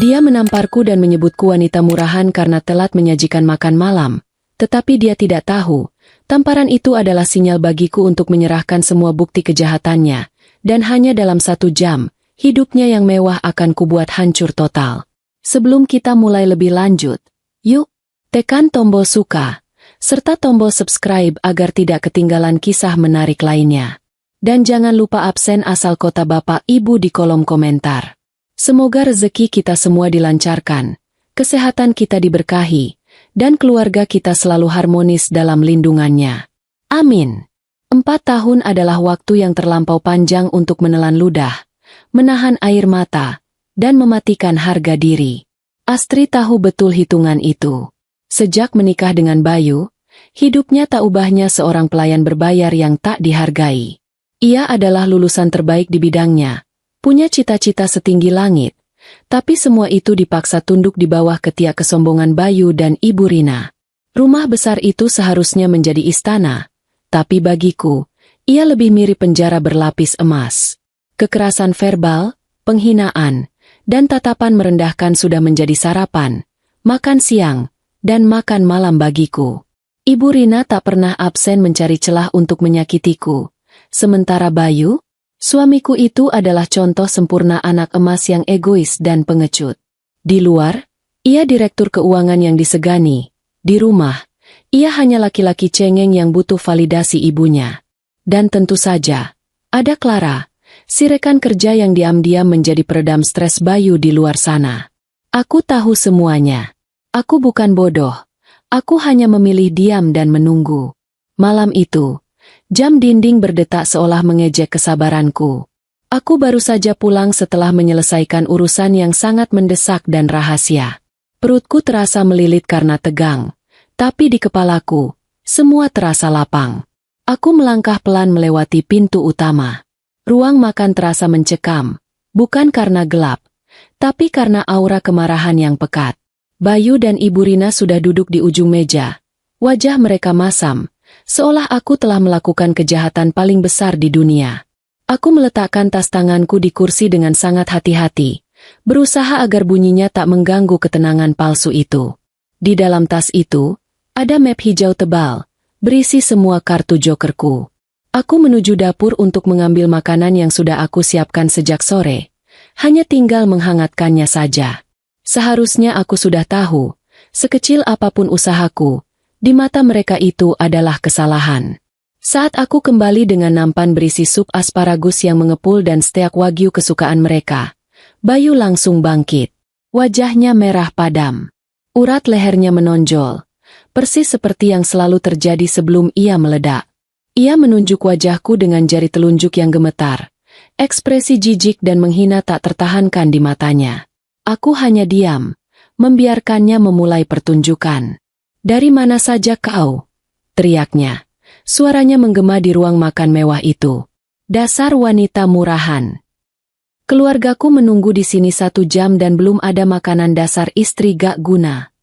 Dia menamparku dan menyebutku wanita murahan karena telat menyajikan makan malam, tetapi dia tidak tahu, tamparan itu adalah sinyal bagiku untuk menyerahkan semua bukti kejahatannya, dan hanya dalam 1 jam, hidupnya yang mewah akan kubuat hancur total. Sebelum kita mulai lebih lanjut, yuk, tekan tombol suka, serta tombol subscribe agar tidak ketinggalan kisah menarik lainnya. Dan jangan lupa absen asal kota Bapak Ibu di kolom komentar. Semoga rezeki kita semua dilancarkan, kesehatan kita diberkahi, dan keluarga kita selalu harmonis dalam lindungannya. Amin. 4 tahun adalah waktu yang terlampau panjang untuk menelan ludah, menahan air mata, dan mematikan harga diri. Astri tahu betul hitungan itu. Sejak menikah dengan Bayu, hidupnya tak ubahnya seorang pelayan berbayar yang tak dihargai. Ia adalah lulusan terbaik di bidangnya, punya cita-cita setinggi langit, tapi semua itu dipaksa tunduk di bawah ketiak kesombongan Bayu dan Ibu Rina. Rumah besar itu seharusnya menjadi istana, tapi bagiku, ia lebih mirip penjara berlapis emas. Kekerasan verbal, penghinaan, dan tatapan merendahkan sudah menjadi sarapan, makan siang, dan makan malam bagiku. Ibu Rina tak pernah absen mencari celah untuk menyakitiku, sementara Bayu, suamiku itu adalah contoh sempurna anak emas yang egois dan pengecut. Di luar, ia direktur keuangan yang disegani. Di rumah, ia hanya laki-laki cengeng yang butuh validasi ibunya. Dan tentu saja, ada Clara, si rekan kerja yang diam-diam menjadi peredam stres Bayu di luar sana. Aku tahu semuanya. Aku bukan bodoh. Aku hanya memilih diam dan menunggu. Malam itu, jam dinding berdetak seolah mengejek kesabaranku. Aku baru saja pulang setelah menyelesaikan urusan yang sangat mendesak dan rahasia. Perutku terasa melilit karena tegang, tapi di kepalaku, semua terasa lapang. Aku melangkah pelan melewati pintu utama. Ruang makan terasa mencekam, bukan karena gelap, tapi karena aura kemarahan yang pekat. Bayu dan Ibu Rina sudah duduk di ujung meja. Wajah mereka masam, seolah aku telah melakukan kejahatan paling besar di dunia. Aku meletakkan tas tanganku di kursi dengan sangat hati-hati, berusaha agar bunyinya tak mengganggu ketenangan palsu itu. Di dalam tas itu, ada map hijau tebal, berisi semua kartu jokerku. Aku menuju dapur untuk mengambil makanan yang sudah aku siapkan sejak sore. Hanya tinggal menghangatkannya saja. Seharusnya aku sudah tahu, sekecil apapun usahaku, di mata mereka itu adalah kesalahan. Saat aku kembali dengan nampan berisi sup asparagus yang mengepul dan steak wagyu kesukaan mereka, Bayu langsung bangkit. Wajahnya merah padam. Urat lehernya menonjol, persis seperti yang selalu terjadi sebelum ia meledak. Ia menunjuk wajahku dengan jari telunjuk yang gemetar. Ekspresi jijik dan menghina tak tertahankan di matanya. Aku hanya diam, membiarkannya memulai pertunjukan. "Dari mana saja kau?" teriaknya. Suaranya menggema di ruang makan mewah itu. "Dasar wanita murahan. Keluargaku menunggu di sini 1 jam dan belum ada makanan dasar istri gak guna."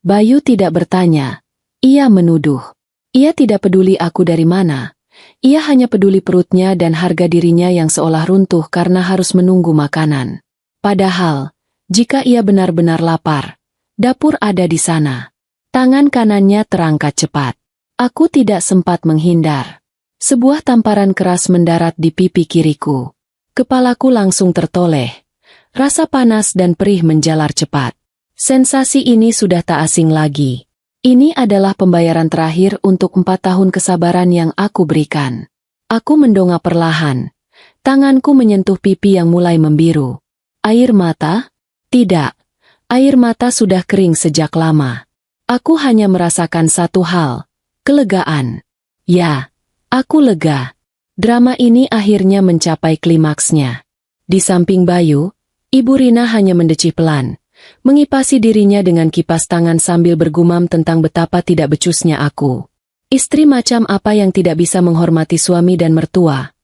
Bayu tidak bertanya. Ia menuduh. Ia tidak peduli aku dari mana. Ia hanya peduli perutnya dan harga dirinya yang seolah runtuh karena harus menunggu makanan. Padahal, jika ia benar-benar lapar, dapur ada di sana. Tangan kanannya terangkat cepat. Aku tidak sempat menghindar. Sebuah tamparan keras mendarat di pipi kiriku. Kepalaku langsung tertoleh. Rasa panas dan perih menjalar cepat. Sensasi ini sudah tak asing lagi. Ini adalah pembayaran terakhir untuk 4 tahun kesabaran yang aku berikan. Aku mendongak perlahan. Tanganku menyentuh pipi yang mulai membiru. Air mata? Tidak. Air mata sudah kering sejak lama. Aku hanya merasakan satu hal. Kelegaan. Ya, aku lega. Drama ini akhirnya mencapai klimaksnya. Di samping Bayu, Ibu Rina hanya mendecih pelan, mengipasi dirinya dengan kipas tangan sambil bergumam tentang betapa tidak becusnya aku. Istri macam apa yang tidak bisa menghormati suami dan mertua?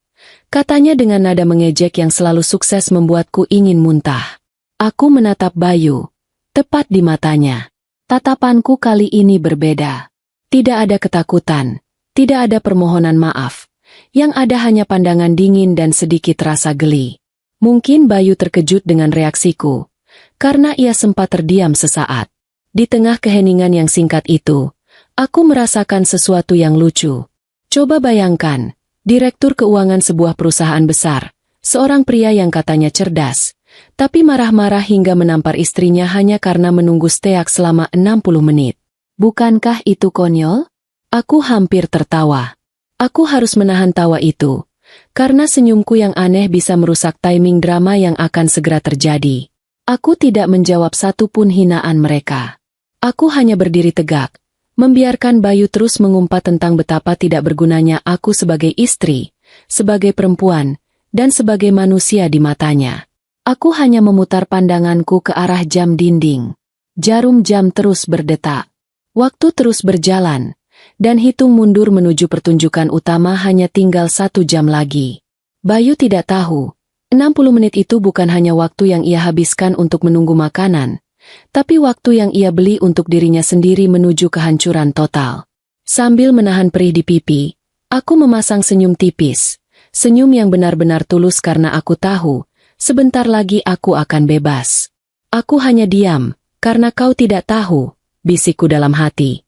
Katanya dengan nada mengejek yang selalu sukses membuatku ingin muntah. Aku menatap Bayu, tepat di matanya. Tatapanku kali ini berbeda. Tidak ada ketakutan, tidak ada permohonan maaf. Yang ada hanya pandangan dingin dan sedikit rasa geli. Mungkin Bayu terkejut dengan reaksiku, karena ia sempat terdiam sesaat. Di tengah keheningan yang singkat itu, aku merasakan sesuatu yang lucu. Coba bayangkan, direktur keuangan sebuah perusahaan besar, seorang pria yang katanya cerdas, tapi marah-marah hingga menampar istrinya hanya karena menunggu steak selama 60 menit. Bukankah itu konyol? Aku hampir tertawa. Aku harus menahan tawa itu, karena senyumku yang aneh bisa merusak timing drama yang akan segera terjadi. Aku tidak menjawab satupun hinaan mereka. Aku hanya berdiri tegak, membiarkan Bayu terus mengumpat tentang betapa tidak bergunanya aku sebagai istri, sebagai perempuan, dan sebagai manusia di matanya. Aku hanya memutar pandanganku ke arah jam dinding. Jarum jam terus berdetak. Waktu terus berjalan, dan hitung mundur menuju pertunjukan utama hanya tinggal 1 jam lagi. Bayu tidak tahu, 60 menit itu bukan hanya waktu yang ia habiskan untuk menunggu makanan, tapi waktu yang ia beli untuk dirinya sendiri menuju kehancuran total. Sambil menahan perih di pipi, aku memasang senyum tipis, senyum yang benar-benar tulus karena aku tahu, sebentar lagi aku akan bebas. Aku hanya diam, karena kau tidak tahu, bisikku dalam hati.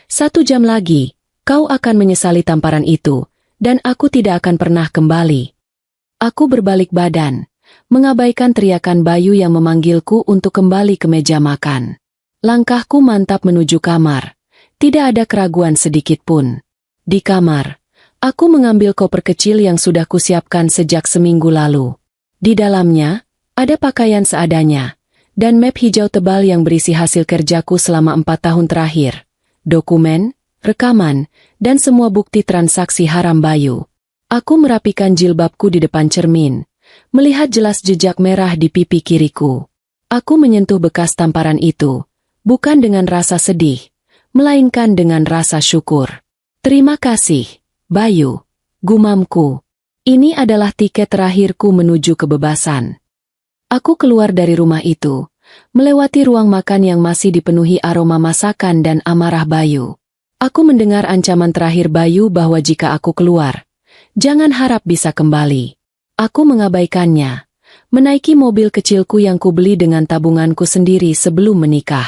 1 jam lagi, kau akan menyesali tamparan itu, dan aku tidak akan pernah kembali. Aku berbalik badan, mengabaikan teriakan Bayu yang memanggilku untuk kembali ke meja makan. Langkahku mantap menuju kamar. Tidak ada keraguan sedikit pun. Di kamar, aku mengambil koper kecil yang sudah kusiapkan sejak seminggu lalu. Di dalamnya, ada pakaian seadanya, dan map hijau tebal yang berisi hasil kerjaku selama 4 tahun terakhir. Dokumen, rekaman, dan semua bukti transaksi haram Bayu. Aku merapikan jilbabku di depan cermin, melihat jelas jejak merah di pipi kiriku. Aku menyentuh bekas tamparan itu, bukan dengan rasa sedih, melainkan dengan rasa syukur. Terima kasih, Bayu, gumamku. Ini adalah tiket terakhirku menuju kebebasan. Aku keluar dari rumah itu, melewati ruang makan yang masih dipenuhi aroma masakan dan amarah Bayu. Aku mendengar ancaman terakhir Bayu bahwa jika aku keluar, jangan harap bisa kembali. Aku mengabaikannya, menaiki mobil kecilku yang kubeli dengan tabunganku sendiri sebelum menikah.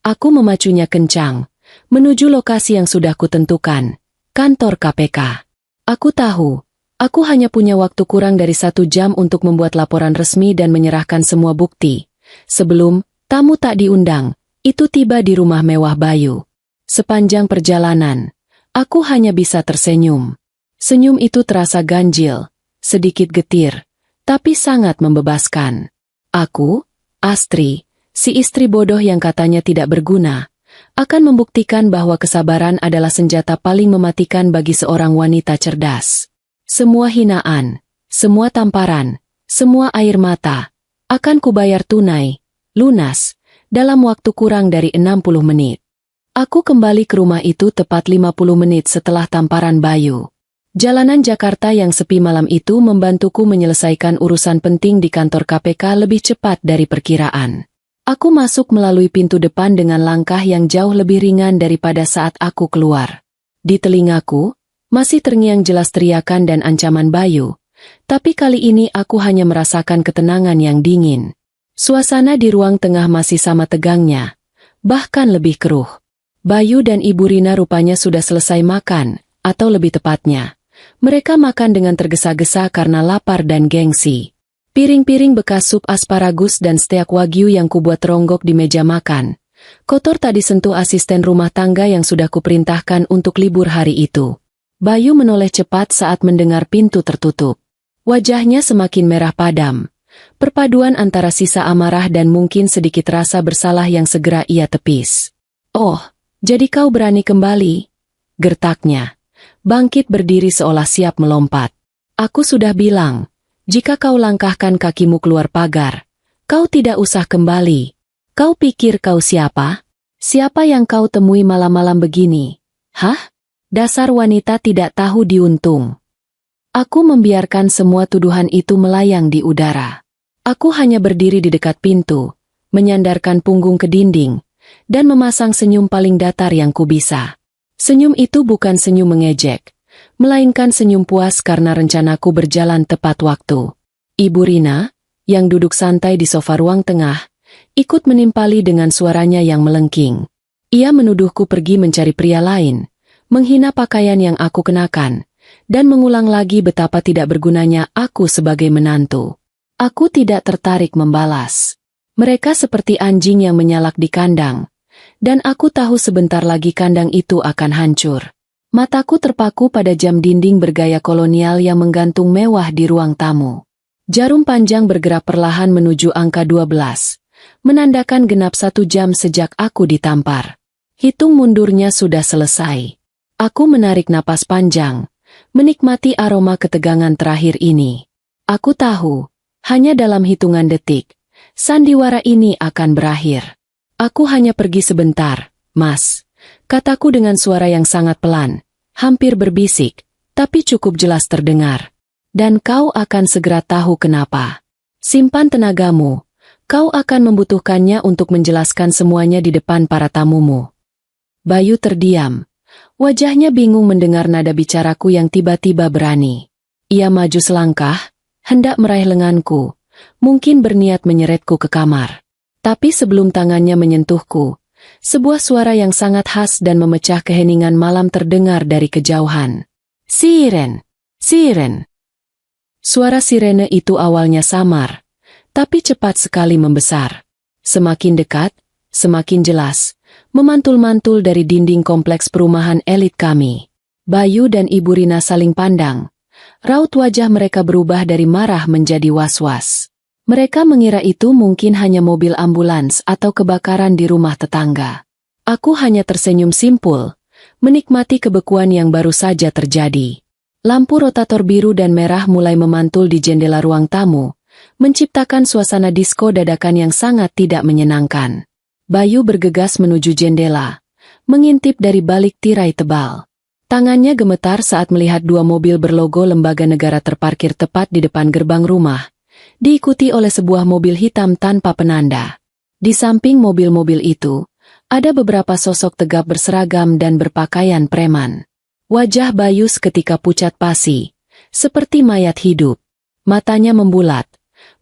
Aku memacunya kencang, menuju lokasi yang sudah kutentukan, kantor KPK. Aku tahu, aku hanya punya waktu kurang dari 1 jam untuk membuat laporan resmi dan menyerahkan semua bukti. Sebelum tamu tak diundang, itu tiba di rumah mewah Bayu. Sepanjang perjalanan, aku hanya bisa tersenyum. Senyum itu terasa ganjil, sedikit getir, tapi sangat membebaskan. Aku, Astri, si istri bodoh yang katanya tidak berguna, akan membuktikan bahwa kesabaran adalah senjata paling mematikan bagi seorang wanita cerdas. Semua hinaan, semua tamparan, semua air mata, akan kubayar tunai, lunas, dalam waktu kurang dari 60 menit. Aku kembali ke rumah itu tepat 50 menit setelah tamparan Bayu. Jalanan Jakarta yang sepi malam itu membantuku menyelesaikan urusan penting di kantor KPK lebih cepat dari perkiraan. Aku masuk melalui pintu depan dengan langkah yang jauh lebih ringan daripada saat aku keluar. Di telingaku, masih terngiang jelas teriakan dan ancaman Bayu, tapi kali ini aku hanya merasakan ketenangan yang dingin. Suasana di ruang tengah masih sama tegangnya, bahkan lebih keruh. Bayu dan Ibu Rina rupanya sudah selesai makan, atau lebih tepatnya, mereka makan dengan tergesa-gesa karena lapar dan gengsi. Piring-piring bekas sup asparagus dan steak wagyu yang kubuat ronggok di meja makan, kotor tak disentuh asisten rumah tangga yang sudah kuperintahkan untuk libur hari itu. Bayu menoleh cepat saat mendengar pintu tertutup. Wajahnya semakin merah padam. Perpaduan antara sisa amarah dan mungkin sedikit rasa bersalah yang segera ia tepis. "Oh, jadi kau berani kembali?" gertaknya. Bangkit berdiri seolah siap melompat. "Aku sudah bilang, jika kau langkahkan kakimu keluar pagar, kau tidak usah kembali. Kau pikir kau siapa? Siapa yang kau temui malam-malam begini? Hah? Dasar wanita tidak tahu diuntung." Aku membiarkan semua tuduhan itu melayang di udara. Aku hanya berdiri di dekat pintu, menyandarkan punggung ke dinding, dan memasang senyum paling datar yang kubisa. Senyum itu bukan senyum mengejek, melainkan senyum puas karena rencanaku berjalan tepat waktu. Ibu Rina, yang duduk santai di sofa ruang tengah, ikut menimpali dengan suaranya yang melengking. Ia menuduhku pergi mencari pria lain, menghina pakaian yang aku kenakan, dan mengulang lagi betapa tidak bergunanya aku sebagai menantu. Aku tidak tertarik membalas. Mereka seperti anjing yang menyalak di kandang, dan aku tahu sebentar lagi kandang itu akan hancur. Mataku terpaku pada jam dinding bergaya kolonial yang menggantung mewah di ruang tamu. Jarum panjang bergerak perlahan menuju angka 12, menandakan genap 1 jam sejak aku ditampar. Hitung mundurnya sudah selesai. Aku menarik napas panjang, menikmati aroma ketegangan terakhir ini. Aku tahu, hanya dalam hitungan detik, sandiwara ini akan berakhir. Aku hanya pergi sebentar, Mas, kataku dengan suara yang sangat pelan, hampir berbisik, tapi cukup jelas terdengar. Dan kau akan segera tahu kenapa. Simpan tenagamu, kau akan membutuhkannya untuk menjelaskan semuanya di depan para tamumu. Bayu terdiam. Wajahnya bingung mendengar nada bicaraku yang tiba-tiba berani. Ia maju selangkah, hendak meraih lenganku, mungkin berniat menyeretku ke kamar. Tapi sebelum tangannya menyentuhku, sebuah suara yang sangat khas dan memecah keheningan malam terdengar dari kejauhan. Siren! Siren! Suara sirene itu awalnya samar, tapi cepat sekali membesar. Semakin dekat, semakin jelas, memantul-mantul dari dinding kompleks perumahan elit kami. Bayu dan Ibu Rina saling pandang. Raut wajah mereka berubah dari marah menjadi was-was. Mereka mengira itu mungkin hanya mobil ambulans atau kebakaran di rumah tetangga. Aku hanya tersenyum simpul, menikmati kebekuan yang baru saja terjadi. Lampu rotator biru dan merah mulai memantul di jendela ruang tamu, menciptakan suasana disko dadakan yang sangat tidak menyenangkan. Bayu bergegas menuju jendela, mengintip dari balik tirai tebal. Tangannya gemetar saat melihat 2 mobil berlogo lembaga negara terparkir tepat di depan gerbang rumah, diikuti oleh sebuah mobil hitam tanpa penanda. Di samping mobil-mobil itu, ada beberapa sosok tegap berseragam dan berpakaian preman. Wajah Bayu seketika pucat pasi, seperti mayat hidup. Matanya membulat,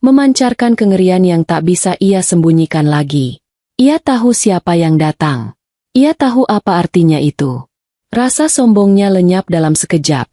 memancarkan kengerian yang tak bisa ia sembunyikan lagi. Ia tahu siapa yang datang. Ia tahu apa artinya itu. Rasa sombongnya lenyap dalam sekejap,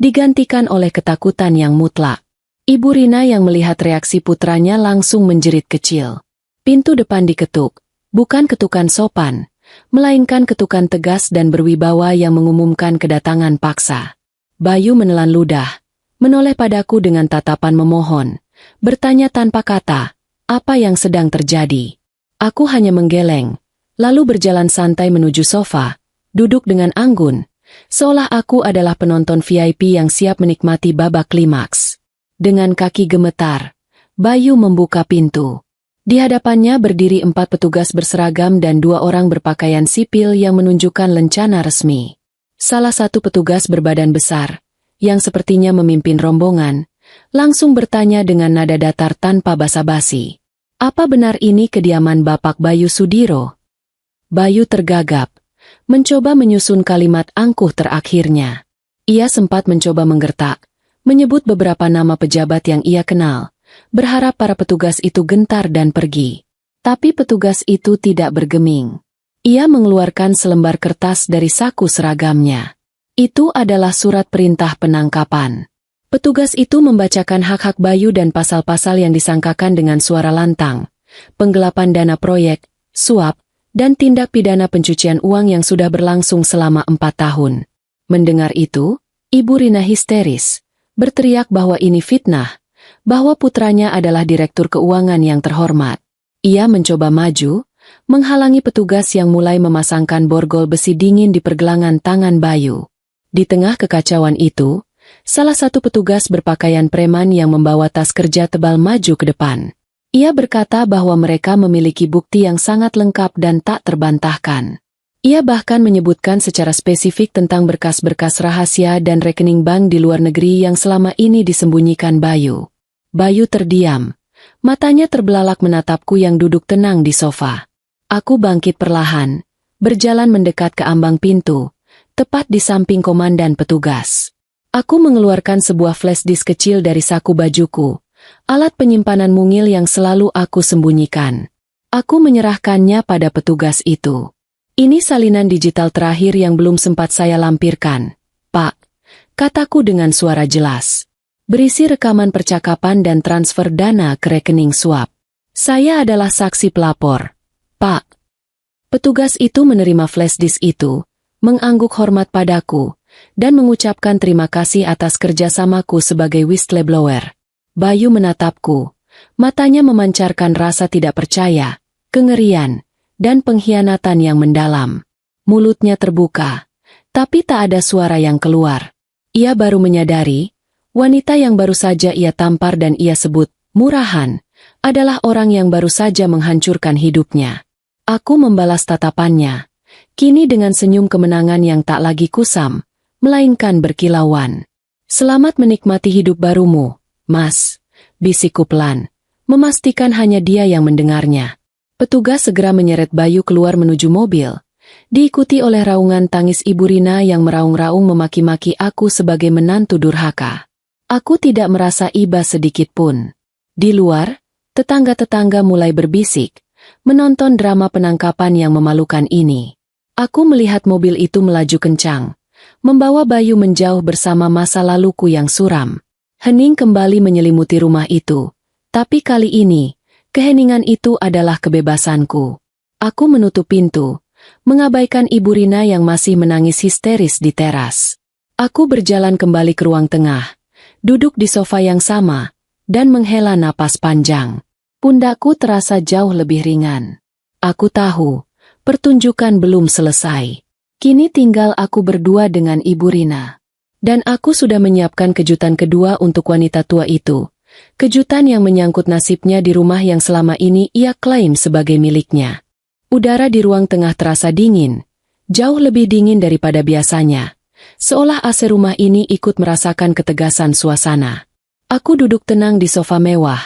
digantikan oleh ketakutan yang mutlak. Ibu Rina yang melihat reaksi putranya langsung menjerit kecil. Pintu depan diketuk, bukan ketukan sopan, melainkan ketukan tegas dan berwibawa yang mengumumkan kedatangan paksa. Bayu menelan ludah, menoleh padaku dengan tatapan memohon, bertanya tanpa kata, apa yang sedang terjadi. Aku hanya menggeleng, lalu berjalan santai menuju sofa, duduk dengan anggun, seolah aku adalah penonton VIP yang siap menikmati babak klimaks. Dengan kaki gemetar, Bayu membuka pintu. Di hadapannya berdiri 4 petugas berseragam dan 2 orang berpakaian sipil yang menunjukkan lencana resmi. Salah satu petugas berbadan besar, yang sepertinya memimpin rombongan, langsung bertanya dengan nada datar tanpa basa-basi. Apa benar ini kediaman Bapak Bayu Sudiro? Bayu tergagap, mencoba menyusun kalimat angkuh terakhirnya. Ia sempat mencoba menggertak, menyebut beberapa nama pejabat yang ia kenal, berharap para petugas itu gentar dan pergi. Tapi petugas itu tidak bergeming. Ia mengeluarkan selembar kertas dari saku seragamnya. Itu adalah surat perintah penangkapan. Petugas itu membacakan hak-hak Bayu dan pasal-pasal yang disangkakan dengan suara lantang. Penggelapan dana proyek, suap, dan tindak pidana pencucian uang yang sudah berlangsung selama 4 tahun. Mendengar itu, Ibu Rina histeris, berteriak bahwa ini fitnah, bahwa putranya adalah direktur keuangan yang terhormat. Ia mencoba maju, menghalangi petugas yang mulai memasangkan borgol besi dingin di pergelangan tangan Bayu. Di tengah kekacauan itu, salah satu petugas berpakaian preman yang membawa tas kerja tebal maju ke depan. Ia berkata bahwa mereka memiliki bukti yang sangat lengkap dan tak terbantahkan. Ia bahkan menyebutkan secara spesifik tentang berkas-berkas rahasia dan rekening bank di luar negeri yang selama ini disembunyikan Bayu. Bayu terdiam, matanya terbelalak menatapku yang duduk tenang di sofa. Aku bangkit perlahan, berjalan mendekat ke ambang pintu, tepat di samping komandan petugas. Aku mengeluarkan sebuah flash disk kecil dari saku bajuku, alat penyimpanan mungil yang selalu aku sembunyikan. Aku menyerahkannya pada petugas itu. Ini salinan digital terakhir yang belum sempat saya lampirkan, Pak, kataku dengan suara jelas. Berisi rekaman percakapan dan transfer dana ke rekening swap. Saya adalah saksi pelapor, Pak. Petugas itu menerima flash disk itu, mengangguk hormat padaku, dan mengucapkan terima kasih atas kerjasamaku sebagai whistleblower. Bayu menatapku, matanya memancarkan rasa tidak percaya, kengerian, dan pengkhianatan yang mendalam. Mulutnya terbuka, tapi tak ada suara yang keluar. Ia baru menyadari, wanita yang baru saja ia tampar dan ia sebut murahan, adalah orang yang baru saja menghancurkan hidupnya. Aku membalas tatapannya, kini dengan senyum kemenangan yang tak lagi kusam, melainkan berkilauan. Selamat menikmati hidup barumu, Mas, bisikku pelan, memastikan hanya dia yang mendengarnya. Petugas segera menyeret Bayu keluar menuju mobil, diikuti oleh raungan tangis Ibu Rina yang meraung-raung memaki-maki aku sebagai menantu durhaka. Aku tidak merasa iba sedikit pun. Di luar, tetangga-tetangga mulai berbisik, menonton drama penangkapan yang memalukan ini. Aku melihat mobil itu melaju kencang, membawa Bayu menjauh bersama masa laluku yang suram. Hening kembali menyelimuti rumah itu, tapi kali ini, keheningan itu adalah kebebasanku. Aku menutup pintu, mengabaikan Ibu Rina yang masih menangis histeris di teras. Aku berjalan kembali ke ruang tengah, duduk di sofa yang sama, dan menghela napas panjang. Pundakku terasa jauh lebih ringan. Aku tahu, pertunjukan belum selesai. Kini tinggal aku berdua dengan Ibu Rina. Dan aku sudah menyiapkan kejutan kedua untuk wanita tua itu. Kejutan yang menyangkut nasibnya di rumah yang selama ini ia klaim sebagai miliknya. Udara di ruang tengah terasa dingin, jauh lebih dingin daripada biasanya. Seolah AC rumah ini ikut merasakan ketegasan suasana. Aku duduk tenang di sofa mewah,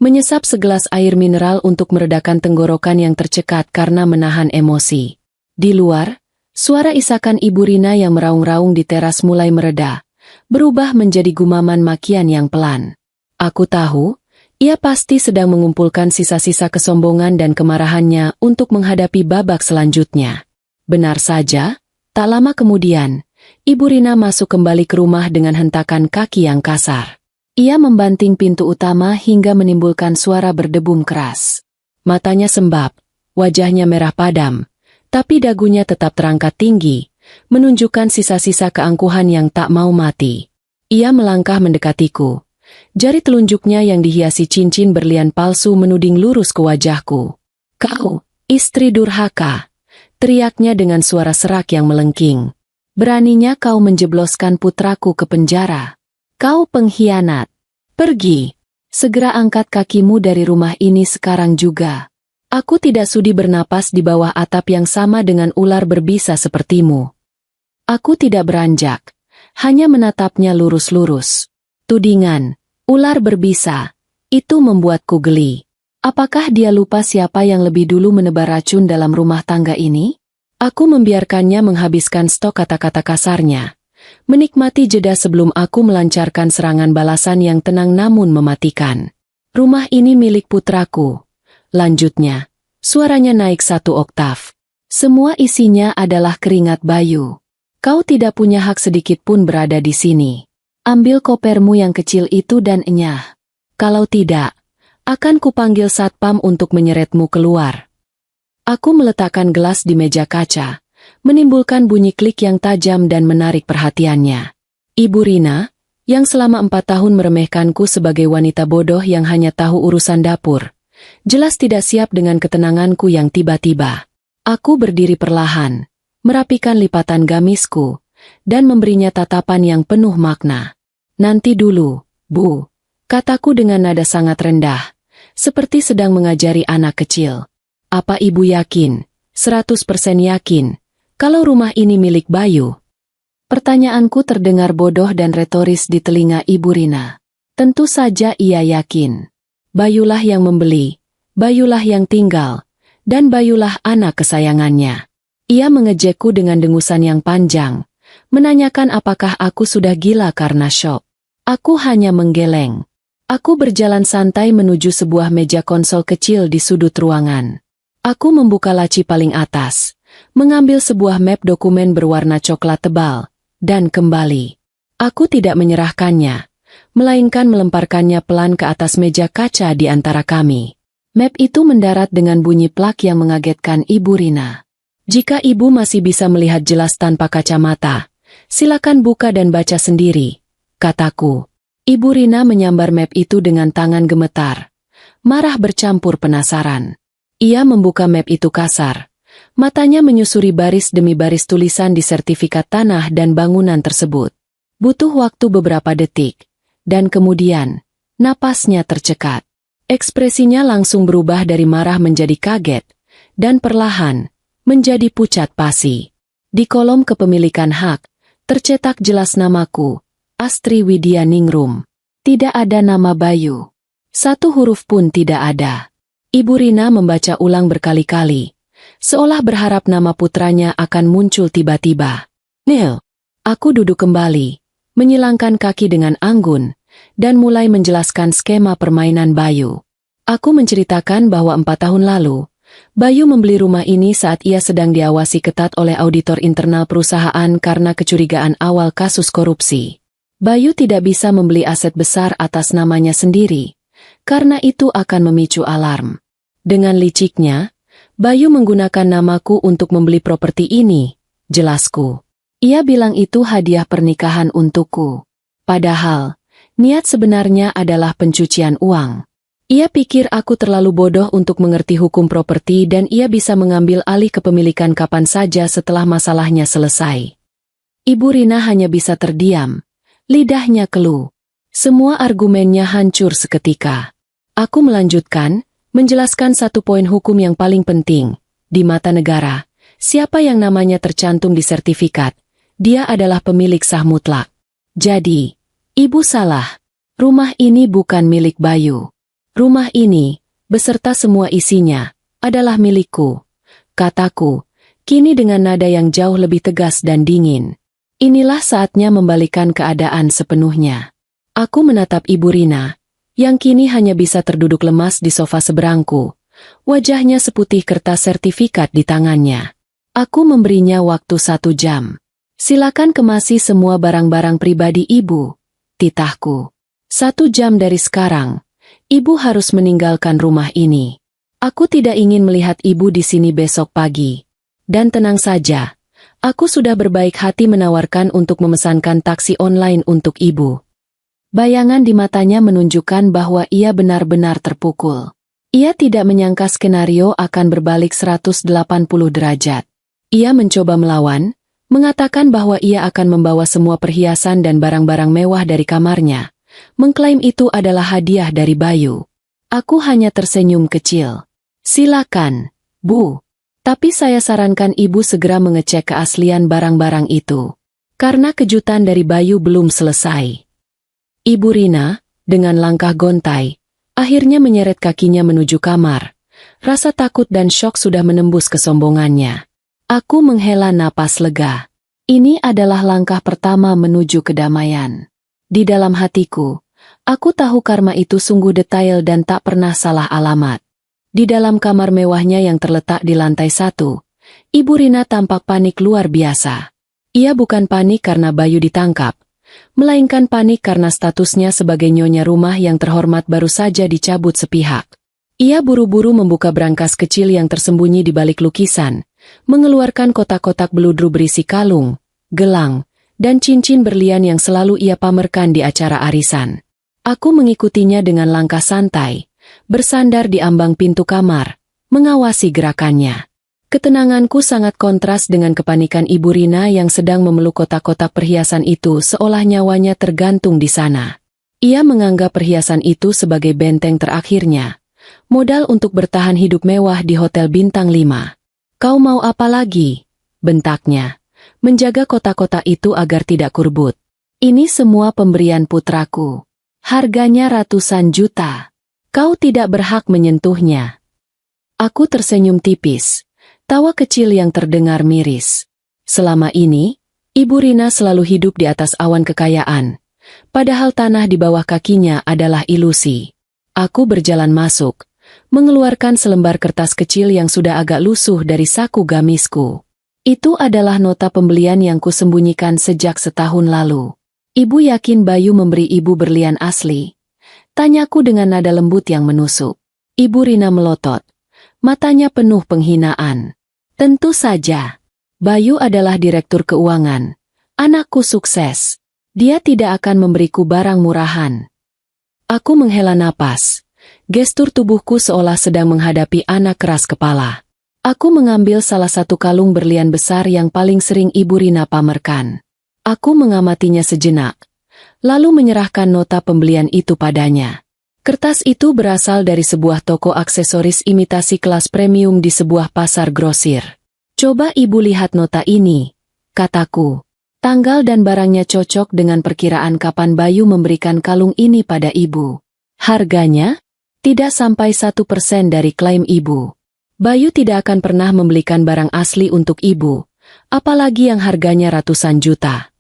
menyesap segelas air mineral untuk meredakan tenggorokan yang tercekat karena menahan emosi. Di luar, suara isakan Ibu Rina yang meraung-raung di teras mulai mereda, berubah menjadi gumaman makian yang pelan. Aku tahu, ia pasti sedang mengumpulkan sisa-sisa kesombongan dan kemarahannya untuk menghadapi babak selanjutnya. Benar saja, tak lama kemudian, Ibu Rina masuk kembali ke rumah dengan hentakan kaki yang kasar. Ia membanting pintu utama hingga menimbulkan suara berdebum keras. Matanya sembab, wajahnya merah padam, tapi dagunya tetap terangkat tinggi, menunjukkan sisa-sisa keangkuhan yang tak mau mati. Ia melangkah mendekatiku. Jari telunjuknya yang dihiasi cincin berlian palsu menuding lurus ke wajahku. "Kau, istri durhaka!" teriaknya dengan suara serak yang melengking. "Beraninya kau menjebloskan putraku ke penjara. Kau pengkhianat. Pergi. Segera angkat kakimu dari rumah ini sekarang juga. Aku tidak sudi bernapas di bawah atap yang sama dengan ular berbisa sepertimu." Aku tidak beranjak, hanya menatapnya lurus-lurus. Tudingan, ular berbisa, itu membuatku geli. Apakah dia lupa siapa yang lebih dulu menebar racun dalam rumah tangga ini? Aku membiarkannya menghabiskan stok kata-kata kasarnya, menikmati jeda sebelum aku melancarkan serangan balasan yang tenang namun mematikan. "Rumah ini milik putraku," lanjutnya, suaranya naik 1 oktav. "Semua isinya adalah keringat Bayu. Kau tidak punya hak sedikit pun berada di sini. Ambil kopermu yang kecil itu dan enyah. Kalau tidak, akan kupanggil satpam untuk menyeretmu keluar." Aku meletakkan gelas di meja kaca, menimbulkan bunyi klik yang tajam dan menarik perhatiannya. Ibu Rina, yang selama 4 tahun meremehkanku sebagai wanita bodoh yang hanya tahu urusan dapur, jelas tidak siap dengan ketenanganku yang tiba-tiba. Aku berdiri perlahan, merapikan lipatan gamisku, dan memberinya tatapan yang penuh makna. "Nanti dulu, Bu," kataku dengan nada sangat rendah, seperti sedang mengajari anak kecil. "Apa Ibu yakin, 100% yakin, kalau rumah ini milik Bayu?" Pertanyaanku terdengar bodoh dan retoris di telinga Ibu Rina. Tentu saja ia yakin. Bayulah yang membeli, Bayulah yang tinggal, dan Bayulah anak kesayangannya. Ia mengejekku dengan dengusan yang panjang, menanyakan apakah aku sudah gila karena syok. Aku hanya menggeleng. Aku berjalan santai menuju sebuah meja konsol kecil di sudut ruangan. Aku membuka laci paling atas, mengambil sebuah map dokumen berwarna coklat tebal, dan kembali. Aku tidak menyerahkannya, melainkan melemparkannya pelan ke atas meja kaca di antara kami. Map itu mendarat dengan bunyi plak yang mengagetkan Ibu Rina. Jika Ibu masih bisa melihat jelas tanpa kacamata, silakan buka dan baca sendiri, kataku. Ibu Rina menyambar map itu dengan tangan gemetar, marah bercampur penasaran. Ia membuka map itu kasar. Matanya menyusuri baris demi baris tulisan di sertifikat tanah dan bangunan tersebut. Butuh waktu beberapa detik, dan kemudian, napasnya tercekat. Ekspresinya langsung berubah dari marah menjadi kaget, dan perlahan, menjadi pucat pasi. Di kolom kepemilikan hak, tercetak jelas namaku, Astri Widya Ningrum. Tidak ada nama Bayu. Satu huruf pun tidak ada. Ibu Rina membaca ulang berkali-kali, seolah berharap nama putranya akan muncul tiba-tiba. Nil. Aku duduk kembali, menyilangkan kaki dengan anggun, dan mulai menjelaskan skema permainan Bayu. Aku menceritakan bahwa 4 tahun lalu, Bayu membeli rumah ini saat ia sedang diawasi ketat oleh auditor internal perusahaan karena kecurigaan awal kasus korupsi. Bayu tidak bisa membeli aset besar atas namanya sendiri, karena itu akan memicu alarm. Dengan liciknya, Bayu menggunakan namaku untuk membeli properti ini, jelasku. Ia bilang itu hadiah pernikahan untukku. Padahal, niat sebenarnya adalah pencucian uang. Ia pikir aku terlalu bodoh untuk mengerti hukum properti dan ia bisa mengambil alih kepemilikan kapan saja setelah masalahnya selesai. Ibu Rina hanya bisa terdiam, lidahnya keluh. Semua argumennya hancur seketika. Aku melanjutkan, menjelaskan satu poin hukum yang paling penting. Di mata negara, siapa yang namanya tercantum di sertifikat, dia adalah pemilik sah mutlak. Jadi, Ibu salah. Rumah ini bukan milik Bayu. Rumah ini, beserta semua isinya, adalah milikku, kataku, kini dengan nada yang jauh lebih tegas dan dingin. Inilah saatnya membalikan keadaan sepenuhnya. Aku menatap Ibu Rina, yang kini hanya bisa terduduk lemas di sofa seberangku, wajahnya seputih kertas sertifikat di tangannya. Aku memberinya waktu 1 jam. Silakan kemasi semua barang-barang pribadi Ibu, titahku. 1 jam dari sekarang, Ibu harus meninggalkan rumah ini. Aku tidak ingin melihat Ibu di sini besok pagi. Dan tenang saja, aku sudah berbaik hati menawarkan untuk memesankan taksi online untuk Ibu. Bayangan di matanya menunjukkan bahwa ia benar-benar terpukul. Ia tidak menyangka skenario akan berbalik 180 derajat. Ia mencoba melawan, mengatakan bahwa ia akan membawa semua perhiasan dan barang-barang mewah dari kamarnya. Mengklaim itu adalah hadiah dari Bayu. Aku hanya tersenyum kecil. Silakan, Bu. Tapi saya sarankan Ibu segera mengecek keaslian barang-barang itu. Karena kejutan dari Bayu belum selesai. Ibu Rina, dengan langkah gontai, akhirnya menyeret kakinya menuju kamar. Rasa takut dan syok sudah menembus kesombongannya. Aku menghela napas lega. Ini adalah langkah pertama menuju kedamaian. Di dalam hatiku, aku tahu karma itu sungguh detail dan tak pernah salah alamat. Di dalam kamar mewahnya yang terletak di lantai 1, Ibu Rina tampak panik luar biasa. Ia bukan panik karena Bayu ditangkap, melainkan panik karena statusnya sebagai nyonya rumah yang terhormat baru saja dicabut sepihak. Ia buru-buru membuka brankas kecil yang tersembunyi di balik lukisan, mengeluarkan kotak-kotak beludru berisi kalung, gelang, dan cincin berlian yang selalu ia pamerkan di acara arisan. Aku mengikutinya dengan langkah santai, bersandar di ambang pintu kamar, mengawasi gerakannya. Ketenanganku sangat kontras dengan kepanikan Ibu Rina yang sedang memeluk kotak-kotak perhiasan itu seolah nyawanya tergantung di sana. Ia menganggap perhiasan itu sebagai benteng terakhirnya, modal untuk bertahan hidup mewah di Hotel Bintang 5. Kau mau apa lagi? Bentaknya, menjaga kotak-kotak itu agar tidak kurbut. Ini semua pemberian putraku. Harganya ratusan juta. Kau tidak berhak menyentuhnya. Aku tersenyum tipis. Tawa kecil yang terdengar miris. Selama ini, Ibu Rina selalu hidup di atas awan kekayaan, padahal tanah di bawah kakinya adalah ilusi. Aku berjalan masuk, mengeluarkan selembar kertas kecil yang sudah agak lusuh dari saku gamisku. Itu adalah nota pembelian yang kusembunyikan sejak setahun lalu. Ibu yakin Bayu memberi ibu berlian asli? Tanyaku dengan nada lembut yang menusuk. Ibu Rina melotot. Matanya penuh penghinaan. Tentu saja. Bayu adalah direktur keuangan. Anakku sukses. Dia tidak akan memberiku barang murahan. Aku menghela napas. Gestur tubuhku seolah sedang menghadapi anak keras kepala. Aku mengambil salah satu kalung berlian besar yang paling sering Ibu Rina pamerkan. Aku mengamatinya sejenak, lalu menyerahkan nota pembelian itu padanya. Kertas itu berasal dari sebuah toko aksesoris imitasi kelas premium di sebuah pasar grosir. Coba Ibu lihat nota ini, kataku. Tanggal dan barangnya cocok dengan perkiraan kapan Bayu memberikan kalung ini pada Ibu. Harganya? Tidak sampai 1% dari klaim Ibu. Bayu tidak akan pernah membelikan barang asli untuk Ibu, apalagi yang harganya ratusan juta.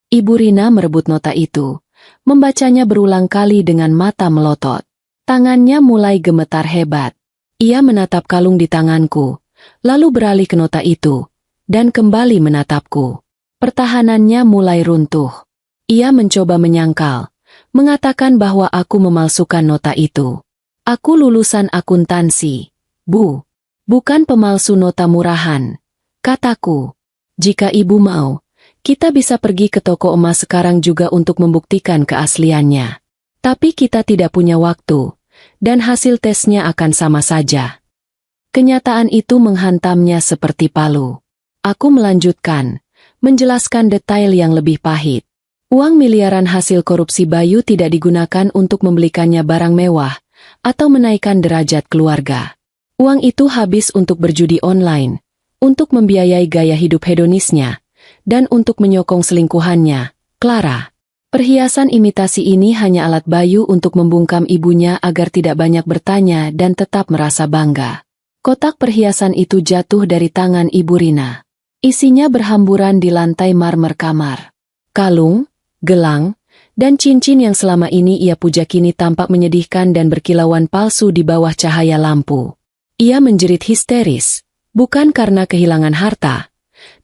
Ibu Rina merebut nota itu, membacanya berulang kali dengan mata melotot. Tangannya mulai gemetar hebat. Ia menatap kalung di tanganku, lalu beralih ke nota itu, dan kembali menatapku. Pertahanannya mulai runtuh. Ia mencoba menyangkal, mengatakan bahwa aku memalsukan nota itu. Aku lulusan akuntansi, Bu. Bukan pemalsu nota murahan, kataku. Jika Ibu mau, kita bisa pergi ke toko emas sekarang juga untuk membuktikan keasliannya. Tapi kita tidak punya waktu, dan hasil tesnya akan sama saja. Kenyataan itu menghantamnya seperti palu. Aku melanjutkan, menjelaskan detail yang lebih pahit. Uang miliaran hasil korupsi Bayu tidak digunakan untuk membelikannya barang mewah, atau menaikkan derajat keluarga. Uang itu habis untuk berjudi online, untuk membiayai gaya hidup hedonisnya, dan untuk menyokong selingkuhannya, Clara. Perhiasan imitasi ini hanya alat Bayu untuk membungkam ibunya agar tidak banyak bertanya dan tetap merasa bangga. Kotak perhiasan itu jatuh dari tangan Ibu Rina. Isinya berhamburan di lantai marmer kamar. Kalung, gelang, dan cincin yang selama ini ia puja kini tampak menyedihkan dan berkilauan palsu di bawah cahaya lampu. Ia menjerit histeris, bukan karena kehilangan harta,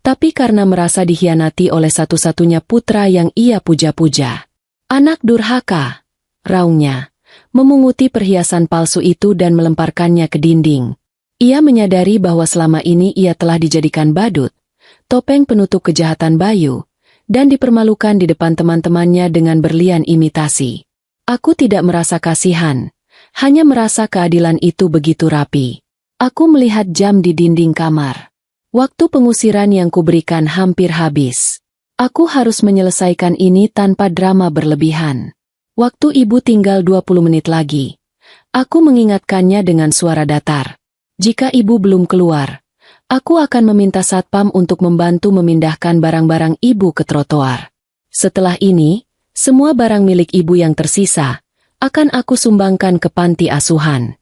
tapi karena merasa dikhianati oleh satu-satunya putra yang ia puja-puja. Anak durhaka, raungnya, memunguti perhiasan palsu itu dan melemparkannya ke dinding. Ia menyadari bahwa selama ini ia telah dijadikan badut, topeng penutup kejahatan Bayu, dan dipermalukan di depan teman-temannya dengan berlian imitasi. Aku tidak merasa kasihan, hanya merasa keadilan itu begitu rapi. Aku melihat jam di dinding kamar. Waktu pengusiran yang kuberikan hampir habis. Aku harus menyelesaikan ini tanpa drama berlebihan. Waktu Ibu tinggal 20 menit lagi. Aku mengingatkannya dengan suara datar. Jika Ibu belum keluar, aku akan meminta satpam untuk membantu memindahkan barang-barang Ibu ke trotoar. Setelah ini, semua barang milik Ibu yang tersisa akan aku sumbangkan ke panti asuhan.